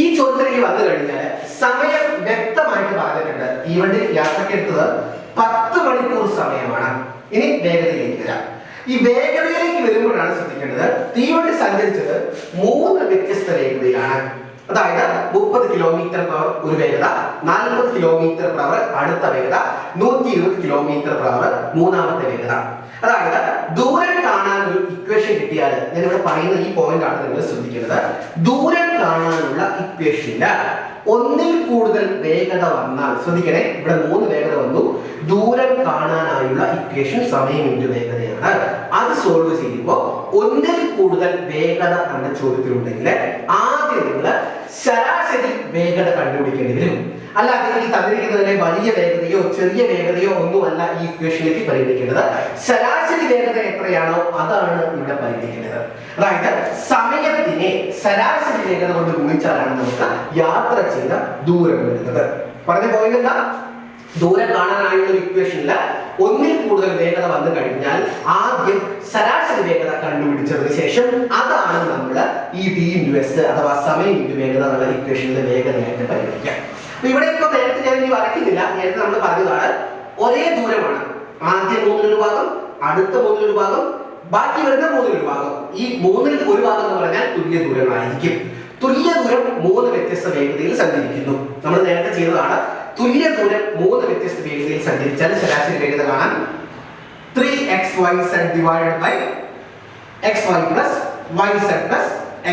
ഈ ചോദ്യത്തിലേക്ക് വന്നു കഴിഞ്ഞാൽ സമയം വ്യക്തമായിട്ട് പറഞ്ഞിട്ടുണ്ട്. തീവണ്ടി യാത്രക്കെടുത്തത് 10 മണിക്കൂർ സമയമാണ്. ഇനി വേഗതയിലേക്ക് വരാം. ഈ വേഗതയിലേക്ക് വരുമ്പോഴാണ് ശ്രദ്ധിക്കേണ്ടത്, തീവണ്ടി സഞ്ചരിച്ചത് 3 വ്യത്യസ്ത വേഗതയിലാണ്. അതായത് 30 km/h ഒരു വേഗത, 40 km/h അടുത്ത വേഗത, 120 km/h മൂന്നാമത്തെ വേഗത. അതായത് ദൂരം കാണാൻ ഒരു ഇക്വേഷൻ കിട്ടിയാൽ, ഞാൻ ഇവിടെ പറയുന്ന ഈ പോയിന്റ് ആണ് നിങ്ങൾ ശ്രദ്ധിക്കേണ്ടത്. ദൂരം കാണാനുള്ള ഇക്വേഷനിൽ ഒന്നിൽ കൂടുതൽ വേഗത വന്നാൽ, ശ്രദ്ധിക്കണേ, ഇവിടെ 3 വേഗത വന്നു. ദൂരം കാണാനായുള്ള ഇക്വേഷൻ സമയം ഇൻറ്റു വേഗതയാണ്. അത് സോൾവ് ചെയ്യുമ്പോൾ ഒന്നിൽ കൂടുതൽ വേഗത നമ്മുടെ ചോദ്യത്തിലുണ്ടെങ്കിൽ ആദ്യം നിങ്ങൾ ശരാശരി വേഗത കണ്ടുപിടിക്കേണ്ടി വരും. അല്ലാതെ ഈ തന്നിരിക്കുന്നതിലെ വലിയ വേഗതയോ ചെറിയ വേഗതയോ ഒന്നുമല്ല ഈ ഇക്വേഷനിലേക്ക് പരിഗണിക്കേണ്ടത്. ശരാശരി വേഗത എത്രയാണോ അതാണ് ഇവിടെ പരിഗണിക്കേണ്ടത്. അതായത് സമയത്തിനെ ശരാശരി വേഗത കൊണ്ട് ഗുണിച്ചാലാണ് നമുക്ക് യാത്ര ചെയ്ത ദൂരം വരുന്നത്. പറഞ്ഞ പോയിന്റ് എന്താ? ദൂരം കാണാനായുള്ള ഒരു ഇക്വേഷനിൽ ഒന്നിൽ കൂടുതൽ വേഗത വന്നു കഴിഞ്ഞാൽ ആദ്യം ശരാശരി വേഗത കണ്ടുപിടിച്ചതിന് ശേഷം അതാണ് നമ്മൾ ഈ t × s അഥവാ സമയം ഇൻറ്റു വേഗത എന്നുള്ള ഇക്വേഷനിലെ വേഗതയായിട്ട് പരിഗണിക്കുക. ഇവിടെ ഇപ്പൊ നേരത്തെ ഞാൻ ഇനി വരയ്ക്കുന്നില്ല. നേരത്തെ നമ്മൾ പറഞ്ഞതാണ് ഒരേ ദൂരമാണ്. ആദ്യം 3 ഭാഗം, അടുത്ത 3 ഭാഗം, ബാക്കി വരുന്ന 3 ഭാഗം. ഈ 3ൽ ഒരു ഭാഗം എന്ന് പറഞ്ഞാൽ തുല്യ ദൂരങ്ങളായിരിക്കും. തുല്യ ദൂരം 3 വ്യത്യസ്ത വേഗതയിൽ സഞ്ചരിക്കുന്നു. നമ്മൾ നേരത്തെ ചെയ്തതാണ്. തുല്യ ദൂരം 3 വ്യത്യസ്ത വേഗതയിൽ സഞ്ചരിച്ചാൽ ശരാശരി വേഗത കാണാൻ 3xyz / xy + yz +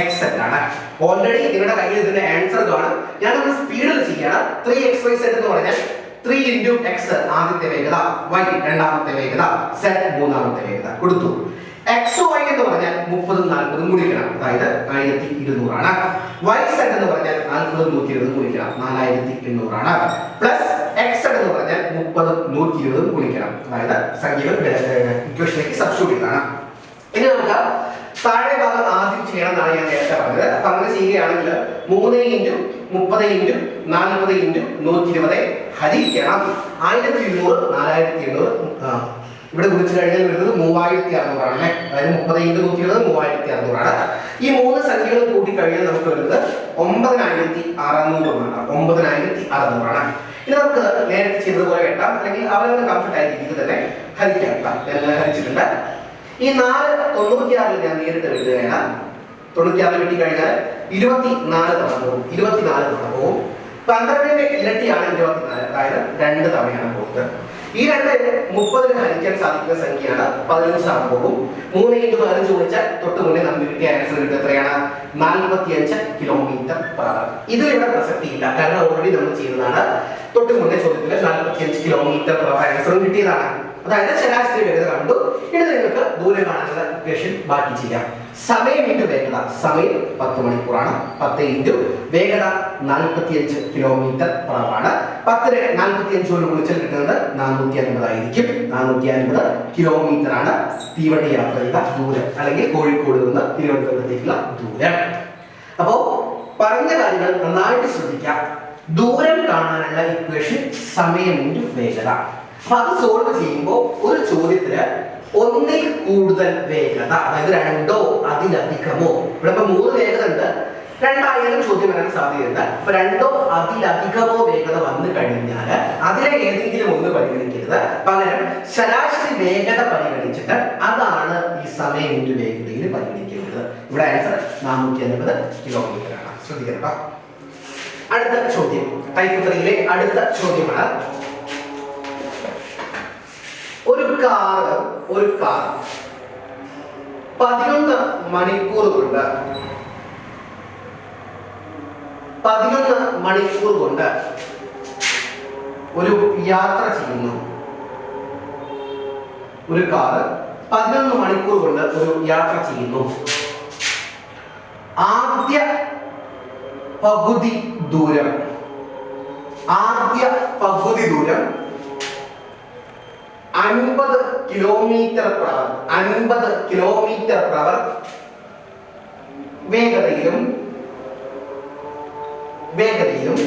xz ആണ്. ഓൾറെഡി നിങ്ങളുടെ കയ്യിൽ ഇതിന്റെ ആൻസർ കാണും. ഞാൻ ഒരു സ്പീഡിൽ ചെയ്യണം. 3xyz എന്ന് പറഞ്ഞാൽ 3 × x ആദ്യത്തെ വേഗത, y രണ്ടാമത്തെ വേഗത, z മൂന്നാമത്തെ വേഗത കൊടുത്തു. xy എന്ന് പറഞ്ഞാൽ 30 40 ഗുണിക്കണം, അതായത് 1200 ആണ്. yz എന്ന് പറഞ്ഞാൽ 40 120 ഗുണിക്കണം, 4800 ആണ്. പ്ലസ് xz എന്ന് പറഞ്ഞാൽ 30 120 ഗുണിക്കണം, അതായത് സംഖ്യകൾ ഇക്വേഷനിലേക്ക് സബ്സ്റ്റിറ്റ്യൂട്ട് ചെയ്യണം. ഇനി നമുക്ക് താഴെ ഭാഗം ആദ്യം ചെയ്യണം എന്നാണ് ഞാൻ നേരത്തെ പറഞ്ഞത്. അപ്പൊ അങ്ങനെ ചെയ്യുകയാണെങ്കിൽ 3 × 30 × 40 × 120 ഹരിക്കണം 1200 4800. ഇവിടെ ഗുണിച്ചു കഴിഞ്ഞാൽ വരുന്നത് 3600 ആണ്. അതായത് 30 × 120 3600 ആണ്. ഈ 3 സംഖ്യകൾ കൂട്ടി കഴിഞ്ഞാൽ നമുക്ക് വരുന്നത് 9600 ആണ്. 9600 ആണ്. ഇനി നമുക്ക് നേരത്തെ ചെയ്തതുപോലെ വെട്ടാം, അല്ലെങ്കിൽ അവരുടെ കംഫർട്ട് ആയ രീതിയിൽ തന്നെ ഹരിക്കാം. ഹരിച്ചിട്ടുണ്ട്. ഈ 4 96 ഞാൻ നേരിട്ട് വെട്ടുകയാണ്. 96 വെട്ടി കഴിഞ്ഞാൽ 24 തവണ പോകും. 24 തവണ പോകും. 12ന്റെ ഇരട്ടിയാണ് 24, അതായത് 2 തവണയാണ് പോകുന്നത്. ഈ 2 30 ഹരിക്കാൻ സാധിക്കുന്ന സംഖ്യയാണ്. 15 തവണ പോകും. 3 × 15 ഗുണിച്ചാൽ തൊട്ട് മുന്നേ നമുക്ക് കിട്ടിയ ആൻസർ കിട്ടുക എത്രയാണ്? 45 km/h. ഇത് ഇവിടെ പ്രസക്തിയില്ല, കാരണം ഓൾറെഡി നമ്മൾ ചെയ്തതാണ്. തൊട്ട് മുന്നേ ചോദ്യത്തിൽ 45 km/h ആൻസറും കിട്ടിയതാണ്. അതായത് ശരാശരി വേഗത കണ്ടു. ഇനി നിങ്ങൾക്ക് ദൂരം കാണാനുള്ള ഇക്വേഷൻ ബാക്കി ചെയ്യാം. സമയം ഇൻറ്റു വേഗത. സമയം 10 മണിക്കൂറാണ്. 10 ഇൻറ്റു വേഗത 45 km/h ആണ്. 10നെ 45 കൊണ്ട് ഗുണിച്ചാൽ കിട്ടുന്നത് 450 ആയിരിക്കും. 450 km ആണ് തീവണ്ടി യാത്ര ചെയ്ത ദൂരം, അല്ലെങ്കിൽ കോഴിക്കോട് നിന്ന് തിരുവനന്തപുരത്തേക്കുള്ള ദൂരം. അപ്പോ പറഞ്ഞ കാര്യങ്ങൾ നന്നായിട്ട് ശ്രദ്ധിക്കാം. ദൂരം കാണാനുള്ള ഇക്വേഷൻ സമയം ഇൻറ്റു വേഗത. അപ്പൊ അത് സോൾവ് ചെയ്യുമ്പോൾ ഒരു ചോദ്യത്തിന് ഒന്നിൽ കൂടുതൽ വേഗത, അതായത് രണ്ടോ അതിലധികമോ, ഇവിടെ ഇപ്പൊ 3 വേഗത ഉണ്ട്, 2 ചോദ്യം വരാൻ സാധ്യതയുണ്ട്. അപ്പൊ രണ്ടോ അതിലധികമോ വേഗത വന്നു കഴിഞ്ഞാൽ അതിലെ ഏതെങ്കിലും ഒന്ന് പരിഗണിക്കരുത്. പകരം ശരാശരി വേഗത പരിഗണിച്ചിട്ട് അതാണ് ഈ സമയം ഇൻറ്റു വേഗതയിൽ പരിഗണിക്കേണ്ടത്. ഇവിടെ ആൻസർ 450 km ആണ്. ശ്രദ്ധിക്കണം. അടുത്ത ചോദ്യം ടൈപ്പ് 3യിലെ അടുത്ത ചോദ്യമാണ്. ഒരു കാർ 11 മണിക്കൂർ കൊണ്ട് ഒരു യാത്ര ചെയ്യുന്നു. ഒരു കാർ 11 മണിക്കൂർ കൊണ്ട് ഒരു യാത്ര ചെയ്യുന്നു. ആദ്യ പകുതി ദൂരം 50 km/h വേഗതയിലും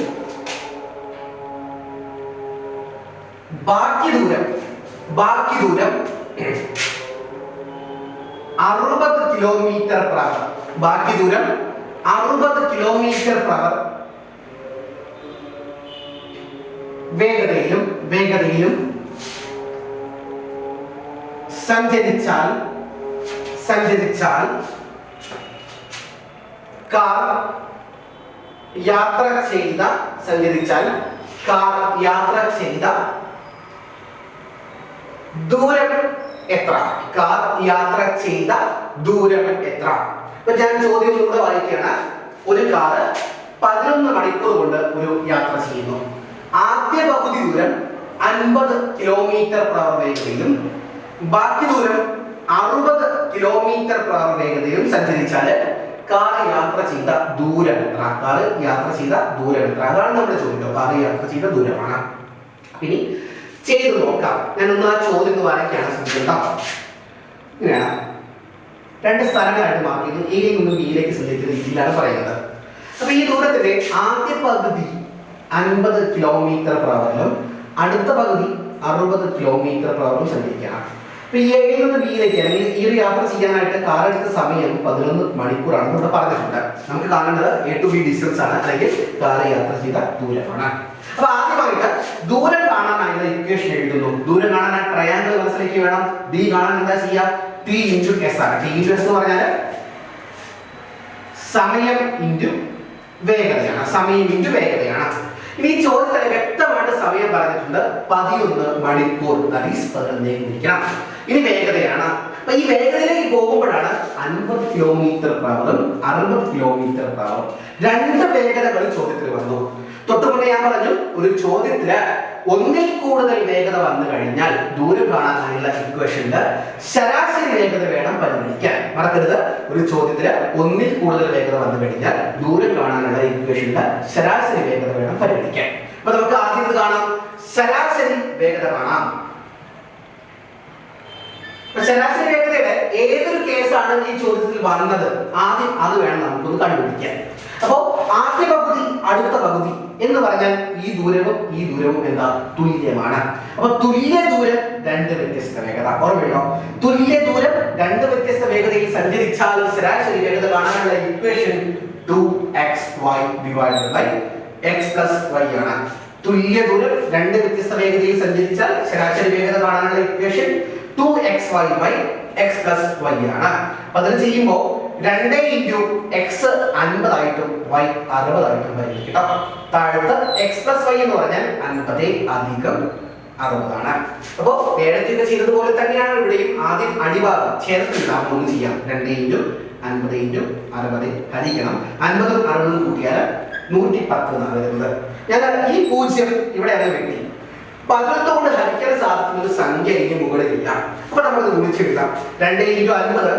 ബാക്കി ദൂരം 60 km/h. ബാക്കി ദൂരം 60 km/h വേഗതയിലും സഞ്ചരിച്ചാൽ കാർ യാത്ര ചെയ്ത ദൂരം എത്ര? ഇപ്പൊ ഞാൻ ചോദ്യം ഒന്നുകൂടെ വായിക്കുകയാണ്. ഒരു കാർ 11 മണിക്കൂർ കൊണ്ട് ഒരു യാത്ര ചെയ്യുന്നു. ആദ്യ പകുതി ദൂരം 50 km/h വേഗതയിലും ബാക്കി ദൂരം 60 km/h വേഗതയിലും സഞ്ചരിച്ചാൽ കാർ യാത്ര ചെയ്ത ദൂരം എത്ര? അതാണ് നമ്മുടെ ചോദ്യം. കാർ യാത്ര ചെയ്ത ദൂരമാണ്. ഇനി ചെയ്തു നോക്കാം. ഞാനൊന്ന് ആ ചോദ്യം വരയ്ക്കാണ് ശ്രദ്ധിക്കാം. ഇങ്ങനെയാണ് 2 സ്ഥലങ്ങളായിട്ട് മാർക്ക് ചെയ്തു. എയിൽ നിന്നും ബിയിലേക്ക് സഞ്ചരിക്കുന്ന രീതിയിലാണ് പറയുന്നത്. അപ്പൊ ഈ ദൂരത്തിന്റെ ആദ്യ പകുതി 50 km/h അടുത്ത പകുതി 60 km/h സഞ്ചരിക്കണം. അപ്പൊ എയിൽ നിന്ന് ബിയിലേക്ക്, അല്ലെങ്കിൽ ഈ ഒരു യാത്ര ചെയ്യാനായിട്ട് കാർ എടുത്ത സമയം 11 മണിക്കൂറാണ് ഇവിടെ പറഞ്ഞിട്ടുണ്ട്. നമുക്ക് കാണേണ്ടത് A to B ഡിസ്റ്റൻസ് ആണ്, അല്ലെങ്കിൽ കാർ യാത്ര ചെയ്ത ദൂരമാണ്. അപ്പൊ ആദ്യമായിട്ട് ദൂരം കാണാനായുള്ള ഇക്വേഷൻ എഴുതുന്നു. ദൂരം കാണാൻ ആ ട്രയാങ്കിൾ മനസ്സിലേക്ക് വേണം. D കാണാൻ എന്താ ചെയ്യുക? T × S ആണ്. T × S എന്ന് പറഞ്ഞാൽ സമയം ഇൻറ്റു വേഗതയാണ്. ഇനി ഈ ചോദ്യത്തിൽ വ്യക്തമായിട്ട് സമയം പറഞ്ഞിട്ടുണ്ട്. 11 മണിക്കൂർ, that is 11 ഗുണിക്കണം. ഇനി വേഗതയാണ്. അപ്പൊ ഈ വേഗതയിലേക്ക് പോകുമ്പോഴാണ് 50 km/h 60 km/h 2 വേഗതകൾ ചോദ്യത്തിൽ വന്നു. തൊട്ടുമുന്നേ ഞാൻ പറഞ്ഞു, ഒരു ചോദ്യത്തില് ഒന്നിൽ കൂടുതൽ വേഗത വന്നു കഴിഞ്ഞാൽ ദൂരം കാണാനുള്ള ഇക്വേഷനില് ശരാശരി വേഗത വേണം പരിഗണിക്കാൻ. മറക്കരുത്, ഒരു ചോദ്യത്തില് ഒന്നിൽ കൂടുതൽ വേഗത വന്നു കഴിഞ്ഞാൽ ദൂരം കാണാനുള്ള ഇക്വേഷനില് ശരാശരി വേഗത വേണം പരിഗണിക്കാൻ. അപ്പൊ നമുക്ക് ആദ്യം ഇത് കാണാം. ശരാശരി വേഗത കാണാം. ശരാശരി വേഗതയുടെ ഏതൊരു കേസാണ് ഈ ചോദ്യത്തിൽ വന്നത്, ആദ്യം അത് വേണം നമുക്കൊന്ന് കണ്ടുപിടിക്കാൻ. അപ്പോ ആദ്യ പകുതി അടുത്ത പകുതി എന്ന് പറഞ്ഞാൽ ഈ ദൂരവും എന്താ? തുല്യമാണ്. അപ്പൊ തുല്യ ദൂരം 2 വ്യത്യസ്ത വേഗത. ഓർമ്മയുണ്ടോ? തുല്യ ദൂരം 2 വ്യത്യസ്ത വേഗതയിൽ സഞ്ചരിച്ചാൽ ശരാശരി വേഗത കാണാനുള്ള ഇക്വേഷൻ 2xy / x + y ആണ്. തുല്യ ദൂരം 2 വ്യത്യസ്ത വേഗതയിൽ സഞ്ചരിച്ചാൽ ശരാശരി വേഗത കാണാനുള്ള ഇക്വേഷൻ 2xy / x + y ആണ്. അപ്പൊ അത് ചെയ്യുമ്പോൾ 2 × x 50 ആയിട്ടും y 60 ആയിട്ടും വരും കേട്ടോ. താഴത്ത് x + y എന്ന് പറഞ്ഞാൽ 50 + 60 ആണ്. അപ്പോൾ നേരത്തെ ചെയ്തതുപോലെ തന്നെയാണ് ഇവിടെയും. ആദ്യം അടിഭാഗം ചേർത്തിടാം. ഒന്ന് ചെയ്യാം. 2 × 50 × 60 ഹരിക്കണം. 50 ഉം 60 ഉം കൂട്ടിയാൽ 110 എന്നാണ് വരുന്നത്. ഞാൻ ഈ 0 ഇവിടെ അങ്ങ് വെട്ടി. 11 കൊണ്ട് ഹരിക്കാൻ സാധിക്കുന്ന ഒരു സംഖ്യ ഇതിന് മുകളിലില്ല. അപ്പൊ നമ്മളത് ഗുണിച്ചെഴുതാം. 2 × 50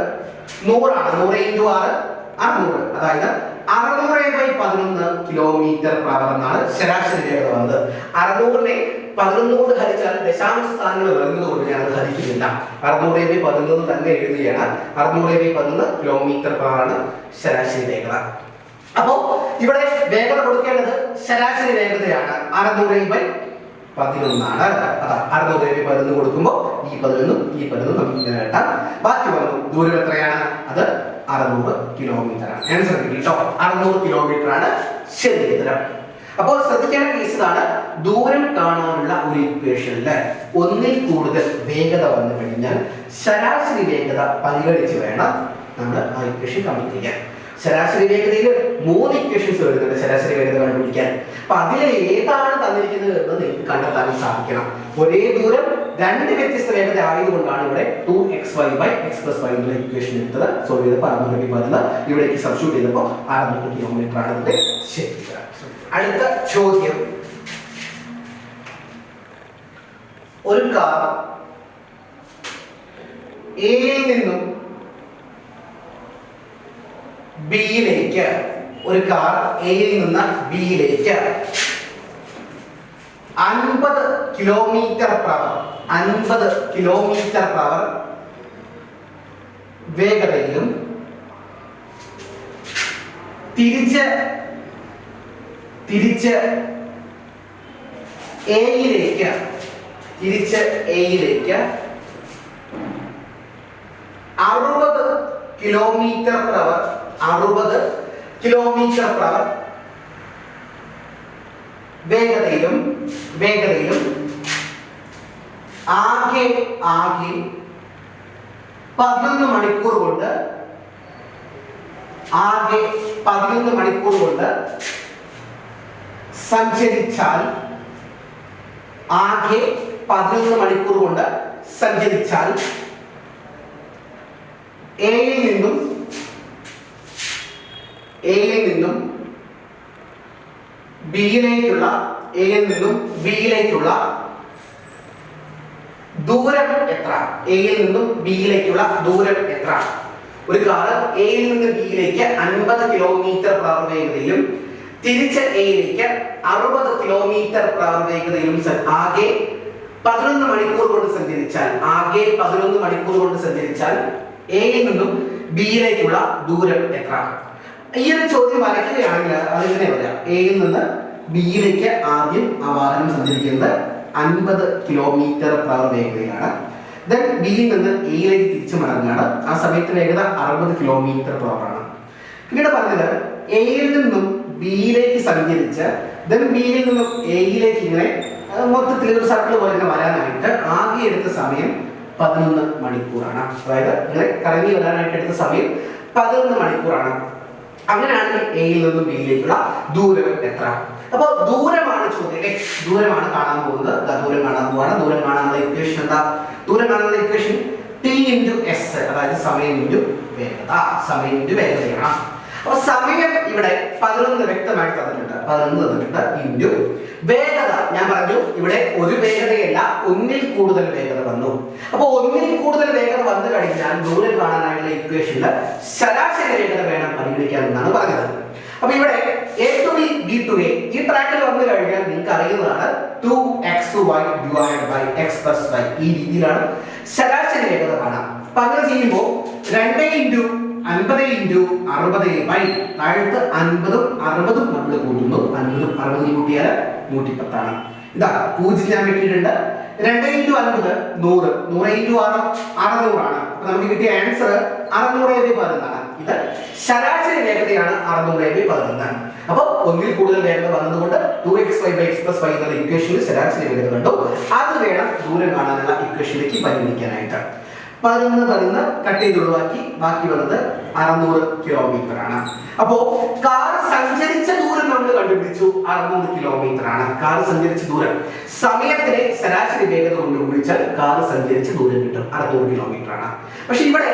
100 ആണ്. 100 × 6 600. അതായത് 600/11 km/h എന്നാണ് ശരാശരി വേഗത വന്നത്. 600നെ 11 കൊണ്ട് ഹരിച്ചാൽ ദശാംശ സ്ഥാനങ്ങൾ വരുന്നത് കൊണ്ട് ഞാൻ അത് ഹരിക്കുന്നില്ല. 600/11 തന്നെ എഴുതുകയാണ്. 600/11 km/h ആണ് ശരാശരി വേഗത. അപ്പോ ഇവിടെ വേഗത കൊടുക്കേണ്ടത് ശരാശരി വേഗതയാണ്. 600/11 ആണ്. അതാ 600/11 കൊടുക്കുമ്പോൾ ഈ 11 ഈ 11 നമുക്ക് ഇങ്ങനെ കേട്ടാം. ബാക്കി വന്നു ദൂരം എത്രയാണ്? അത് 600 കിലോമീറ്റർ ആണ്. ആൻസർ കിട്ടി കേട്ടോ. 600 കിലോമീറ്റർ ആണ് ശരി ഉത്തരം. അപ്പോൾ ശ്രദ്ധിക്കേണ്ട കേസ് ഇതാണ്. ദൂരം കാണാനുള്ള ഒരു ഇക്വേഷനില് ഒന്നിൽ കൂടുതൽ വേഗത വന്നു കഴിഞ്ഞാൽ ശരാശരി വേഗത പരിഗണിച്ച് വേണം നമ്മൾ ആ ഇക്വേഷൻ കംപ്ലീറ്റ് ചെയ്യാൻ. ശരാശരി വേഗതയിൽ 3 ഇക്വേഷൻസ് വരുന്നുണ്ട് ശരാശരി വേഗത കണ്ടുപിടിക്കാൻ. അപ്പൊ അതിലെ ഏതാണ് തന്നിരിക്കുന്നത് എന്ന് നിങ്ങൾക്ക് കണ്ടെത്താൻ സാധിക്കണം. ഒരേ ദൂരം 2 വ്യത്യസ്ത വേഗത ആയതുകൊണ്ടാണ് ഇവിടെ 2xy/x+y എന്നുള്ള ഇക്വേഷൻ എടുത്തത്. സോൾവ് ചെയ്തപ്പോൾ 600 ഇവിടേക്ക് സബ്സ്റ്റിറ്റ്യൂട്ട് ചെയ്തപ്പോൾ 600 കിലോമീറ്റർ ആണ് ഇതിന്റെ ശരി. അടുത്ത ചോദ്യം, ഒരു കാർ എയിൽ നിന്നും ബിയിലേക്ക് ഒരു കാർ എയിൽ നിന്ന് ബിയിലേക്ക് 50 km/h വേഗതയിലും തിരിച്ച് എയിലേക്ക് 60 km/h വേഗതയിലും ആകെ 11 മണിക്കൂർ കൊണ്ട് സഞ്ചരിച്ചാൽ എയിൽ നിന്നും ബിയിലേക്കുള്ള ദൂരം എത്ര? ഒരു കാർ എയിൽ നിന്ന് ബിയിലേക്ക് 50 km/h വേഗതയിലും തിരിച്ച് എയിലേക്ക് 60 km/h വേഗതയിലും ആകെ 11 മണിക്കൂർ കൊണ്ട് സഞ്ചരിച്ചാൽ എയിൽ നിന്നും ബിയിലേക്കുള്ള ദൂരം എത്ര? ഈ ഒരു ചോദ്യം വരയ്ക്കുകയാണെങ്കിൽ അതിങ്ങനെ വരാം. എയിൽ നിന്ന് ബിയിലേക്ക് ആദ്യം ആ വാഹനം സഞ്ചരിക്കുന്നത് 50 km/h വേഗതയിലാണ്. ദെൻ ബിയിൽ നിന്ന് എയിലേക്ക് തിരിച്ചു മടങ്ങുകയാണ്. ആ സമയത്ത് വേഗത 60 km/h ആണ്. പിന്നീട് പറഞ്ഞത് എയിൽ നിന്നും ബിയിലേക്ക് സഞ്ചരിച്ച് ദെൻ ബിയിൽ നിന്നും എയിലേക്ക് ഇങ്ങനെ മൊത്തത്തിൽ ഒരു സർക്കിൾ പോലെ തന്നെ വരാനായിട്ട് ആകെ എടുത്ത സമയം 11 മണിക്കൂറാണ്. അതായത് ഇങ്ങനെ കറങ്ങി വരാനായിട്ട് എടുത്ത സമയം 11 മണിക്കൂറാണ്. അങ്ങനെയാണെങ്കിൽ എയിൽ നിന്നും ബിയിലേക്കുള്ള ദൂരം എത്ര? അപ്പോൾ ദൂരമാണ് ചോദ്യം അല്ലേ? ദൂരമാണ് കാണാൻ പോകുന്നത്. ദൂരം കാണാനുള്ള ഇക്വേഷൻ എന്താ? ദൂരം കാണാനുള്ള ഇക്വേഷൻ T × S, അതായത് സമയം × വേഗതയാണ്. അപ്പോൾ സമയം ഇവിടെ 11 വ്യക്തമായിട്ട് തന്നിട്ടുണ്ട്. 11 ഇൻറ്റു വേഗത. ഞാൻ പറഞ്ഞു ഇവിടെ ഒരു വേഗതയല്ല, ഒന്നിൽ കൂടുതൽ വേഗത വന്നു. അപ്പോൾ ഒന്നിൽ കൂടുതൽ വേഗത വന്നു കഴിഞ്ഞാൽ ദൂരം കാണാനായുള്ള ഇക്വേഷനിൽ ശരാശരി വേഗത വേണം പരിഗണിക്കാൻ എന്നാണ് പറഞ്ഞത്. അപ്പൊ ഇവിടെ A to B, B to A ഈ ട്രാക്കിൽ വന്നു കഴിഞ്ഞാൽ നിങ്ങൾക്ക് അറിയുന്നതാണ് 2xy/x+y. ഈ രീതിയിലാണ് ശരാശരി വേഗത കാണാം. അപ്പൊ അങ്ങനെ ചെയ്യുമ്പോൾ 2 × 50 × 60 താഴത്ത് 50ഉം 60ഉം നമ്മൾ കൂട്ടുന്നു. 50ഉം 60ഉം കൂട്ടിയാൽ 110 ആണ്. ഇതാ 0 ഞാൻ വെട്ടിയിട്ടുണ്ട്. 2 × 50 100, 100 × 6 600 ആണ്. അപ്പൊ നമുക്ക് കിട്ടിയ ആൻസർ 600/11 ആണ്. ഇത് ശരാശരി വേഗതയാണ് 600/11. അപ്പൊ ഒന്നിൽ കൂടുതൽ വേഗത വന്നതുകൊണ്ട് 2xy/x+y എന്നുള്ള ഇക്വേഷനിൽ ശരാശരി വേഗത കണ്ടു. അത് വേണം ദൂരം കാണാനുള്ള ഇക്വേഷനിലേക്ക് പരിഗണിക്കാനായിട്ട്. 11 കട്ട് ചെയ്ത് ഒഴിവാക്കി ബാക്കി വന്നത് 600 കിലോമീറ്റർ ആണ്. അപ്പോ കാർ സഞ്ചരിച്ച ദൂരം നമ്മൾ കണ്ടുപിടിച്ചു 600 കിലോമീറ്റർ ആണ്. കാർ സഞ്ചരിച്ച ദൂരം സമയത്തിലെ ശരാശരി വേഗത കൊണ്ട് ഗുണിച്ചാൽ കാർ സഞ്ചരിച്ച ദൂരം കിട്ടും 600 കിലോമീറ്റർ ആണ്. പക്ഷെ ഇവിടെ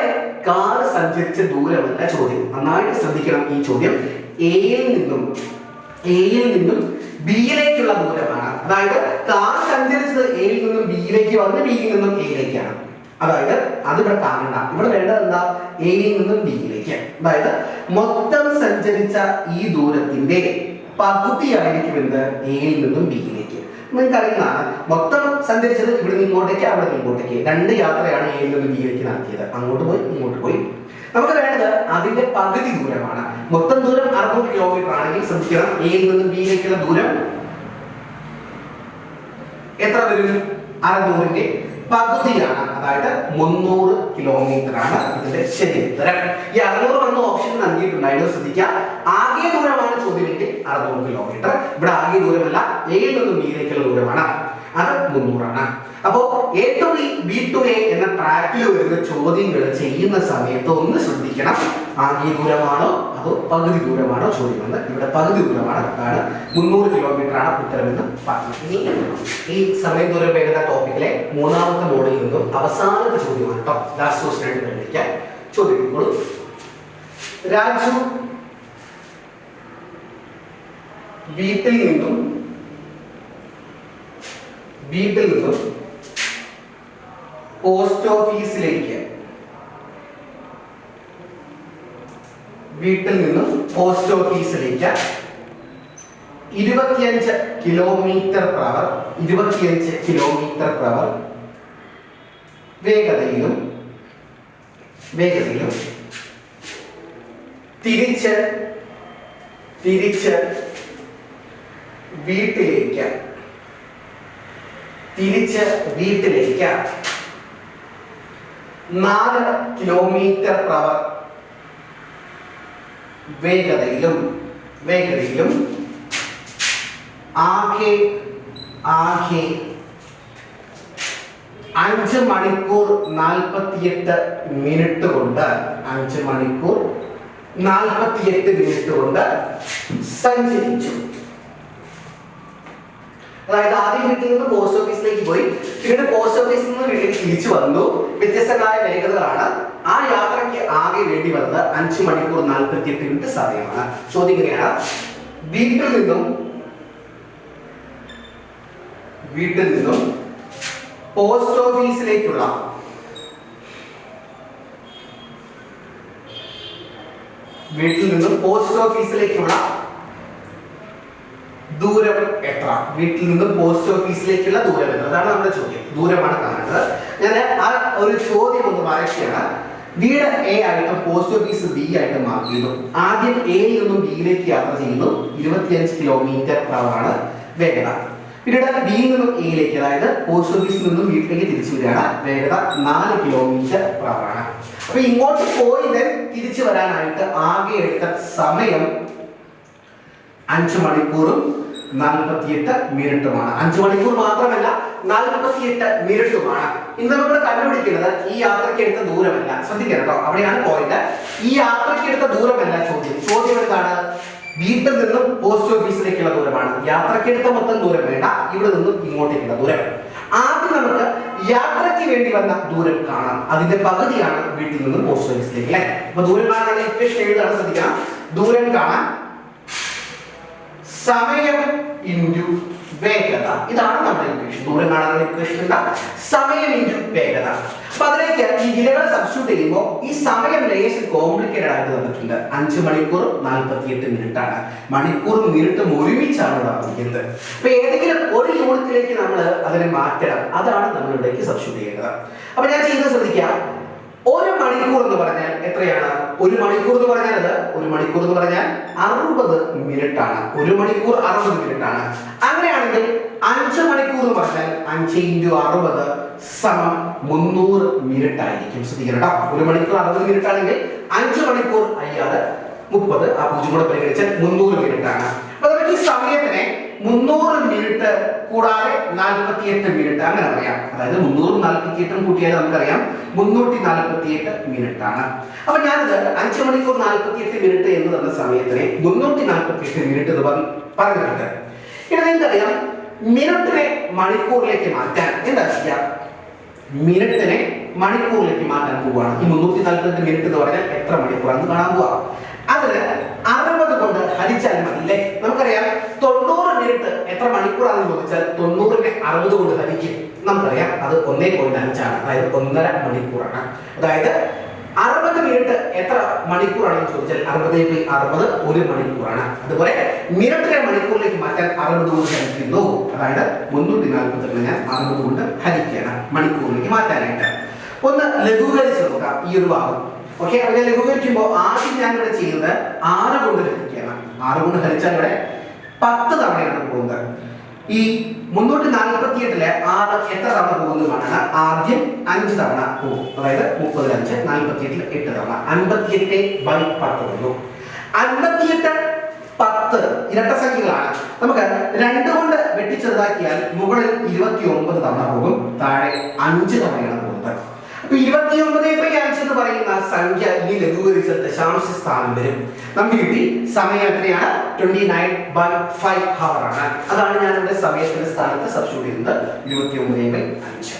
കാർ സഞ്ചരിച്ച ദൂരമല്ല ചോദ്യം. നന്നായിട്ട് ശ്രദ്ധിക്കണം ഈ ചോദ്യം. എയിൽ നിന്നും ബിയിലേക്കുള്ള ദൂരമാണ്. അതായത് കാർ സഞ്ചരിച്ചത് എയിൽ നിന്നും ബിയിലേക്ക് വന്ന് ബിയിൽ നിന്നും എയിലേക്കാണ്. അതായത് അതിവിടെ കാണണ്ട, ഇവിടെ വേണ്ടത് എന്താ, എയിൽ നിന്നും ബിയിലേക്ക്. അതായത് മൊത്തം സഞ്ചരിച്ച ഈ ദൂരത്തിന്റെ പകുതിയായിരിക്കും എന്ത്, എയിൽ നിന്നും ബിയിലേക്ക്. നിങ്ങൾക്ക് അറിയുന്നതാണ്, മൊത്തം സഞ്ചരിച്ചത് ഇവിടെ നിന്ന് ഇങ്ങോട്ടേക്ക് അവിടെ നിന്ന് ഇങ്ങോട്ടേക്ക്, 2 യാത്രയാണ് എയിൽ നിന്നും ബിയിലേക്ക് നടത്തിയത്. അങ്ങോട്ട് പോയി ഇങ്ങോട്ട് പോയി. നമുക്ക് വേണ്ടത് അതിന്റെ പകുതി ദൂരമാണ്. മൊത്തം ദൂരം 600 കിലോമീറ്റർ ആണെങ്കിൽ ശ്രദ്ധിക്കണം, എയിൽ നിന്നും ബിയിലേക്കുള്ള ദൂരം എത്ര വരും, 600ന്റെ പകുതിയാണ്. അതായത് 300 കിലോമീറ്റർ ആണ് ഇതിന്റെ ശരി ഉത്തരം. ഈ 600 വന്ന ഓപ്ഷൻ നൽകിയിട്ടുണ്ടായിരുന്നു, ശ്രദ്ധിക്കാം. ആകെ ദൂരമാണ് ചോദ്യമെങ്കിൽ 600 കിലോമീറ്റർ. ഇവിടെ ആകെ ദൂരമല്ല, എയിൽ നിന്നും ബിയിലേക്കുള്ള ദൂരമാണ്, അത് 300 ആണ്. അപ്പോ A to B, B to A എന്ന ട്രാക്കിൽ വരുന്ന ചോദ്യങ്ങൾ ചെയ്യുന്ന സമയത്ത് ഒന്ന് ശ്രദ്ധിക്കണം, ആകെ ദൂരമാണോ അതോ പകുതി ദൂരമാണോ ചോദ്യമെന്ന്. ഇവിടെ പകുതി ദൂരമാണ്, അതാണ് 300 കിലോമീറ്റർ ആണ് ഉത്തരമെന്ന് പറഞ്ഞു. ഇനി ഈ സമയ ദൂര വേഗത ടോപ്പിക്കിലെ 3ാമത്തെ മോഡിൽ നിന്നും അവസാനത്തെ ചോദ്യമാണ് കേട്ടോ. ലാസ്റ്റ് ക്വസ്റ്റ്യൻ ആയിട്ട് പരിഗണിക്കാൻ ചോദിക്കുമ്പോൾ, രാജു വീട്ടിൽ നിന്നും പോസ്റ്റ് ഓഫീസിലേക്ക് 25 കിലോമീറ്റർ per hour വേഗതയിലും തിരിച്ച് വീട്ടിലേക്ക് 4 കിലോമീറ്റർ per hour വേഗതയിലും ആകെ 5 മണിക്കൂർ 48 മിനിറ്റ് കൊണ്ട് 5 മണിക്കൂർ 48 മിനിറ്റ് കൊണ്ട് സഞ്ചരിച്ചു. അതായത് ആദ്യം വീട്ടിൽ നിന്ന് പോസ്റ്റ് ഓഫീസിലേക്ക് പോയി, പിന്നീട് പോസ്റ്റ് ഓഫീസിൽ നിന്ന് വീട്ടിലേക്ക് തിരിച്ചു വന്നു. വ്യത്യസ്തങ്ങളായ വേഗതകളാണ്. ആ യാത്രയ്ക്ക് ആകെ വേണ്ടി വന്നത് 5 മണിക്കൂർ 48 മിനിറ്റ് സമയമാണ്. ചോദ്യം ഇങ്ങനെയാണ്, വീട്ടിൽ നിന്നും പോസ്റ്റ് ഓഫീസിലേക്കുള്ള ദൂരം എത്ര? വീട്ടിൽ നിന്ന് പോസ്റ്റ് ഓഫീസിലേക്കുള്ള ദൂരം എത്ര? അതാണ് നമ്മുടെ ചോദ്യം. ദൂരമാണ് കാണുന്നത്. ഞാൻ ആ ഒരു ചോദ്യം ഒന്ന് വരയ്ക്കുകയാണ്. വീട് എ ആയിട്ടും പോസ്റ്റ് ഓഫീസ് ബി ആയിട്ടും മാർക്ക് ചെയ്യുന്നു. ആദ്യം എയിൽ നിന്നും ബിയിലേക്ക് യാത്ര ചെയ്യുന്നു, 25 കിലോമീറ്റർ per hour ആണ് വേഗത. പിന്നീട് ബിയിൽ നിന്നും എയിലേക്ക്, അതായത് പോസ്റ്റ് ഓഫീസിൽ നിന്നും വീട്ടിലേക്ക് തിരിച്ചു വരികയാണ്, വേഗത 4 കിലോമീറ്റർ per hour ആണ്. അപ്പൊ ഇങ്ങോട്ട് പോയി തിരിച്ചു വരാനായിട്ട് ആകെ എടുത്ത സമയം 5 മണിക്കൂറും 48 മിനിറ്റുമാണ്. 5 മണിക്കൂർ മാത്രമല്ല, 48 മിനിറ്റുമാണ്. ഇന്ന് നമ്മൾ കണ്ടുപിടിക്കുന്നത് ഈ യാത്രയ്ക്ക് എടുത്ത ദൂരമല്ല. ശ്രദ്ധിക്കണം കേട്ടോ, അവിടെയാണ് പോയിന്റ്. ഈ യാത്രയ്ക്ക് എടുത്ത ദൂരമല്ല ചോദ്യം എന്താണ്, വീട്ടിൽ നിന്നും പോസ്റ്റ് ഓഫീസിലേക്കുള്ള ദൂരമാണ്. യാത്രയ്ക്ക് എടുത്ത മൊത്തം ദൂരം വേണ്ട, ഇവിടെ നിന്നും ഇങ്ങോട്ടേക്കുള്ള ദൂരം. ആദ്യം നമുക്ക് യാത്രയ്ക്ക് വേണ്ടി വന്ന ദൂരം കാണാം. അതിന്റെ പകുതിയാണ് വീട്ടിൽ നിന്നും പോസ്റ്റ് ഓഫീസിലേക്ക്, അല്ലെ? അപ്പൊ ദൂരം കാണാനുള്ള ഇക്വേഷൻ എഴുതാൻ ശ്രദ്ധിക്കണം. ദൂരം കാണാൻ സമയം ഇൻറ്റു വേഗത, ഇതാണ് നമ്മുടെ ഇക്വേഷൻ. ദൂരം കാണാനുള്ള ഇക്വേഷൻ എന്താ, സമയം ഇൻറ്റു വേഗത. അപ്പൊ അതിലേക്ക് ഈ വിലകൾ സബ്സ്റ്റിറ്റ്യൂട്ട് ചെയ്യുമ്പോൾ ഈ സമയം ലേശം കോംപ്ലിക്കേറ്റഡ് ആയിട്ട് തന്നിട്ടുണ്ട്. 5 മണിക്കൂർ 48 മിനിറ്റ് ആണ്. മണിക്കൂറും മിനിറ്റും ഒരുമിച്ചാണ് ഇവിടെ വന്നിരിക്കുന്നത്. അപ്പൊ ഏതെങ്കിലും ഒരു യൂണിറ്റിലേക്ക് നമ്മൾ അതിനെ മാറ്റണം. അതാണ് നമ്മൾ ഇവിടേക്ക് സബ്സ്റ്റിറ്റ്യൂട്ട് ചെയ്യേണ്ടത്. അപ്പൊ ഞാൻ ചെയ്യുന്നത് ശ്രദ്ധിക്കാം. 1 മണിക്കൂർ എന്ന് പറഞ്ഞാൽ എത്രയാണ്? 1 മണിക്കൂർ എന്ന് പറഞ്ഞാൽ 60 മിനിറ്റ് ആണ്. 1 മണിക്കൂർ 60 മിനിറ്റ് ആണ്. അങ്ങനെയാണെങ്കിൽ 5 മണിക്കൂർ എന്ന് പറഞ്ഞാൽ 5 × 60 സമം 300 മിനിറ്റ് ആയിരിക്കും. ശ്രദ്ധിക്കണം കേട്ടോ. 1 മണിക്കൂർ 60 മിനിറ്റ് ആണെങ്കിൽ 5 മണിക്കൂർ 5 30, ആ 0 കൂടെ പരിഗണിച്ചാൽ 300 മിനിറ്റ് ആണ്. അപ്പൊ നമുക്ക് ഈ സമയത്തിനെ 300 മിനിറ്റ് കൂടാതെ 48 മിനിറ്റ് അങ്ങനെ പറയാം. അതായത് 300 48 കൂട്ടിയാൽ നമുക്കറിയാം 348 മിനിറ്റ് ആണ്. അപ്പൊ ഞാനിത് 5 മണിക്കൂർ 48 മിനിറ്റ് എന്ന് തന്ന സമയത്തിനെ 348 മിനിറ്റ് എന്ന് പറഞ്ഞിട്ടുണ്ട്. ഇനി നിങ്ങൾക്കറിയാം മിനിറ്റിനെ മണിക്കൂറിലേക്ക് മാറ്റാൻ എന്താ ചെയ്യാം? മിനിറ്റിനെ മണിക്കൂറിലേക്ക് മാറ്റാൻ പോവുകയാണ്. ഈ 348 മിനിറ്റ് എന്ന് പറഞ്ഞാൽ എത്ര മണിക്കൂറാണെന്ന് കാണാൻ പോവാം. അതിന് 60 കൊണ്ട് ഹരിച്ചാൽ മതി അല്ലേ? നമുക്കറിയാം 90 മിനിറ്റ് എത്ര മണിക്കൂറാണെന്ന് ചോദിച്ചാൽ 90നെ 60 കൊണ്ട് ഹരിക്കും. നമുക്കറിയാം അത് 1.5 ആണ്, അതായത് 1.5 മണിക്കൂറാണ്. അതായത് 60 മിനിറ്റ് എത്ര മണിക്കൂറാണെന്ന് ചോദിച്ചാൽ 60/60 1 മണിക്കൂറാണ്. അതുപോലെ മിനിറ്റിനെ മണിക്കൂറിലേക്ക് മാറ്റാൻ 60 കൊണ്ട് ഹരിക്കുന്നു. അതായത് 340 ഞാൻ 60 കൊണ്ട് ഹരിക്കണം മണിക്കൂറിലേക്ക് മാറ്റാനായിട്ട്. ഒന്ന് ലഘൂകരിച്ച് നോക്കാം ഈ ഒരു ഭാഗം. ഓക്കെ, അങ്ങനെ ലഘൂകരിക്കുമ്പോൾ ആദ്യം ഞാൻ ഇവിടെ ചെയ്യുന്നത് 6 കൊണ്ട് ഹരിക്കണം. 6 കൊണ്ട് ഹരിച്ചാൽ ഇവിടെ 10 തവണയാണ് പോകുന്നത്. ഈ 348-ലെ 6 എത്ര തവണ പോകുന്നതാണ്? ആദ്യം 5 തവണ പോകും. അതായത് 30-5 48-ൽ 8 തവണ 58/10 വന്നു. 58 10 ഇരട്ട സംഖ്യകളാണ്. നമുക്ക് 2 കൊണ്ട് വെട്ടിച്ചെറുതാക്കിയാൽ മുകളിൽ 29 തവണ പോകും, താഴെ 5 തവണയാണ് പോകുന്നത്. അപ്പൊ 29/5 എന്ന് പറയുന്ന സംഖ്യ ഇനി ലഘൂകരിച്ച ദശാംശ സ്ഥാനം വരും. നമുക്ക് കിട്ടി സമയം എത്രയാണ്? 29/5 ഹവർ ആണ്. അതാണ് ഞാൻ ഇവിടെ സമയത്തിന്റെ സ്ഥാനത്ത് സബ്സ്റ്റിറ്റ്യൂട്ട് ചെയ്യുന്നത് 29/5.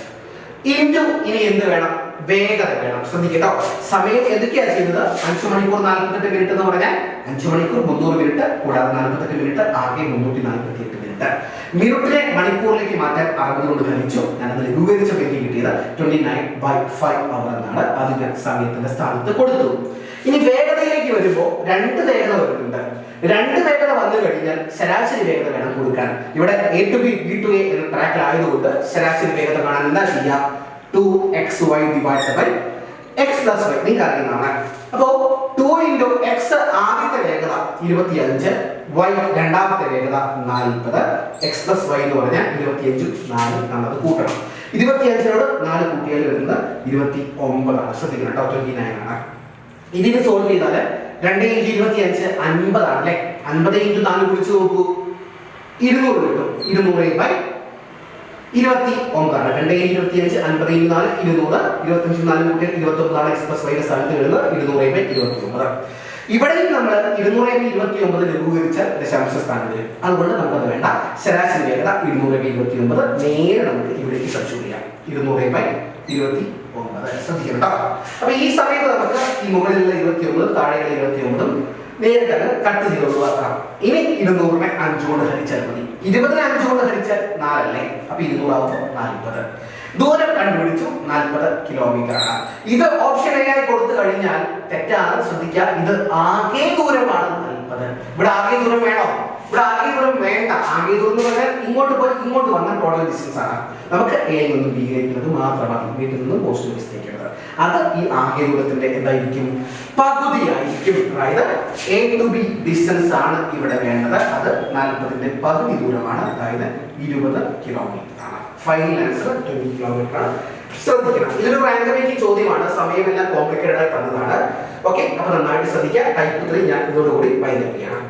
ഇനി എന്ത് വേണം? വേഗത വേണം. ശ്രദ്ധിക്കട്ടോ, സമയം എന്തൊക്കെയാ ചെയ്യുന്നത്? 5 മണിക്കൂർ 48 മിനിറ്റ് എന്ന് പറഞ്ഞാൽ 5 മണിക്കൂർ 300 മിനിറ്റ് കൂടാതെ 48 മിനിറ്റ് ആകെ 348 മിനിറ്റ്. മിനിറ്റിനെ മണിക്കൂറിലേക്ക് മാറ്റാൻ 60 കൊണ്ട് ഹരിച്ചു. ഞാനത് ലഘൂകരിച്ച പേര് കിട്ടിയത് 29/5 അവർ എന്നാണ്. അതിന്റെ സമയത്തിന്റെ സ്ഥാനത്ത് കൊടുത്തു. ഇനി വേഗതയിലേക്ക് വരുമ്പോൾ 2 വേഗത വരുന്നുണ്ട്. 2 വേഗത വന്നു കഴിഞ്ഞാൽ ശരാശരി വേഗത വേണം കൊടുക്കാൻ. ഇവിടെ A to B, B to A എന്ന ട്രാക്കിലായതുകൊണ്ട് ശരാശരി വേഗത കാണാൻ എന്താ ചെയ്യുക? 2xy divided by x plus y നിങ്ങൾക്ക് അറിയുന്നതാണ്. അപ്പോ 2 into x ആദ്യത്തെ വേഗത 25, y രണ്ടാമത്തെ വേഗത 40, x plus y എന്ന് പറഞ്ഞാൽ 25 4 നമ്മൾ കൂട്ടണം. 25നോട് 4 കൂട്ടിയാൽ വരുന്നത് 29 ആണ്. ശ്രദ്ധിക്കണം കേട്ടോ, 29 ആണ്. ഇതിന് സോൾവ് ചെയ്താൽ 2 into 25 50 ആണ് അല്ലേ? 50 into 4 വിളിച്ചു നോക്കൂ, 200 കിട്ടും. 200/29 ആണ്. 2 into 25 50 into 4 200, 25 4 കൂട്ടിയാൽ 29 ആണ്. x plus y യുടെ സ്ഥാനത്ത് വരുന്നത് 200/29. ഇവിടെയും നമ്മൾ 200/29 ലഘൂകരിച്ച ദശാംശ സ്ഥാനം വരും. അതുകൊണ്ട് നമുക്കത് വേണ്ട. ശരാശരി വേഗത 200/29 നേരെ നമുക്ക് ഇവിടേക്ക് സബ്സ്റ്റിറ്റ്യൂട്ട് ചെയ്യാം. 200/29. ശ്രദ്ധിക്കണം കേട്ടോ. അപ്പൊ ഈ സമയത്ത് നമുക്ക് ഈ മുകളിലുള്ള 29 താഴെയുള്ള 29 നേരിട്ട് കട്ട് ചെയ്ത് ഒഴിവാക്കാം. ഇനി 200നെ 5 കൊണ്ട് ഹരിച്ചാൽ മതി. 20നെ 5 കൊണ്ട് ഹരിച്ചാൽ 4 അല്ലേ? അപ്പൊ 200 ആവുമ്പോൾ 40. ദൂരം കണ്ടുപിടിച്ചു, 40 കിലോമീറ്റർ ആണ്. ഇത് ഓപ്ഷൻ എ ആയി കൊടുത്തു കഴിഞ്ഞാൽ തെറ്റാണ്. ശ്രദ്ധിക്കുക, ഇത് ആകെ ദൂരമാണ് 40. ഇവിടെ ആകെ ദൂരം വേണോ? ഇവിടെ ആകെ ദൂരം വേണ്ട. ആകെ ദൂരം എന്ന് പറഞ്ഞാൽ ഇങ്ങോട്ട് പോയി ഇങ്ങോട്ട് വന്ന ടോട്ടൽ ഡിസ്റ്റൻസ് ആണ്. നമുക്ക് എയിൽ നിന്നും ബിയിലേക്കുള്ളത് മാത്രമാണ്, വീട്ടിൽ നിന്നും പോസ്റ്റ് ഓഫീസിലേക്കുള്ളത്. അത് ഈ ആകെ ദൂരത്തിന്റെ എന്തായിരിക്കും? പകുതിയായിരിക്കും. അതായത് A to B ഡിസ്റ്റൻസ് ആണ് ഇവിടെ വേണ്ടത്. അത് 40ന്റെ പകുതി ദൂരമാണ്, അതായത് 20 കിലോമീറ്റർ ആണ്. ഫൈനൽ ആൻസർ 20 കിലോമീറ്റർ ആണ്. ശ്രദ്ധിക്കണം, ഇതൊരു റാങ്ക് മേക്കിംഗ് ചോദ്യമാണ്. സമയമെല്ലാം കോംപ്ലിക്കേറ്റഡ് ആയി തന്നതാണ്. ഓക്കെ, അപ്പൊ നന്നായിട്ട് ശ്രദ്ധിക്കുക. ടൈപ്പ് 3 ഞാൻ ഇതോടുകൂടി വൈൻഡപ്പ് ചെയ്യണം.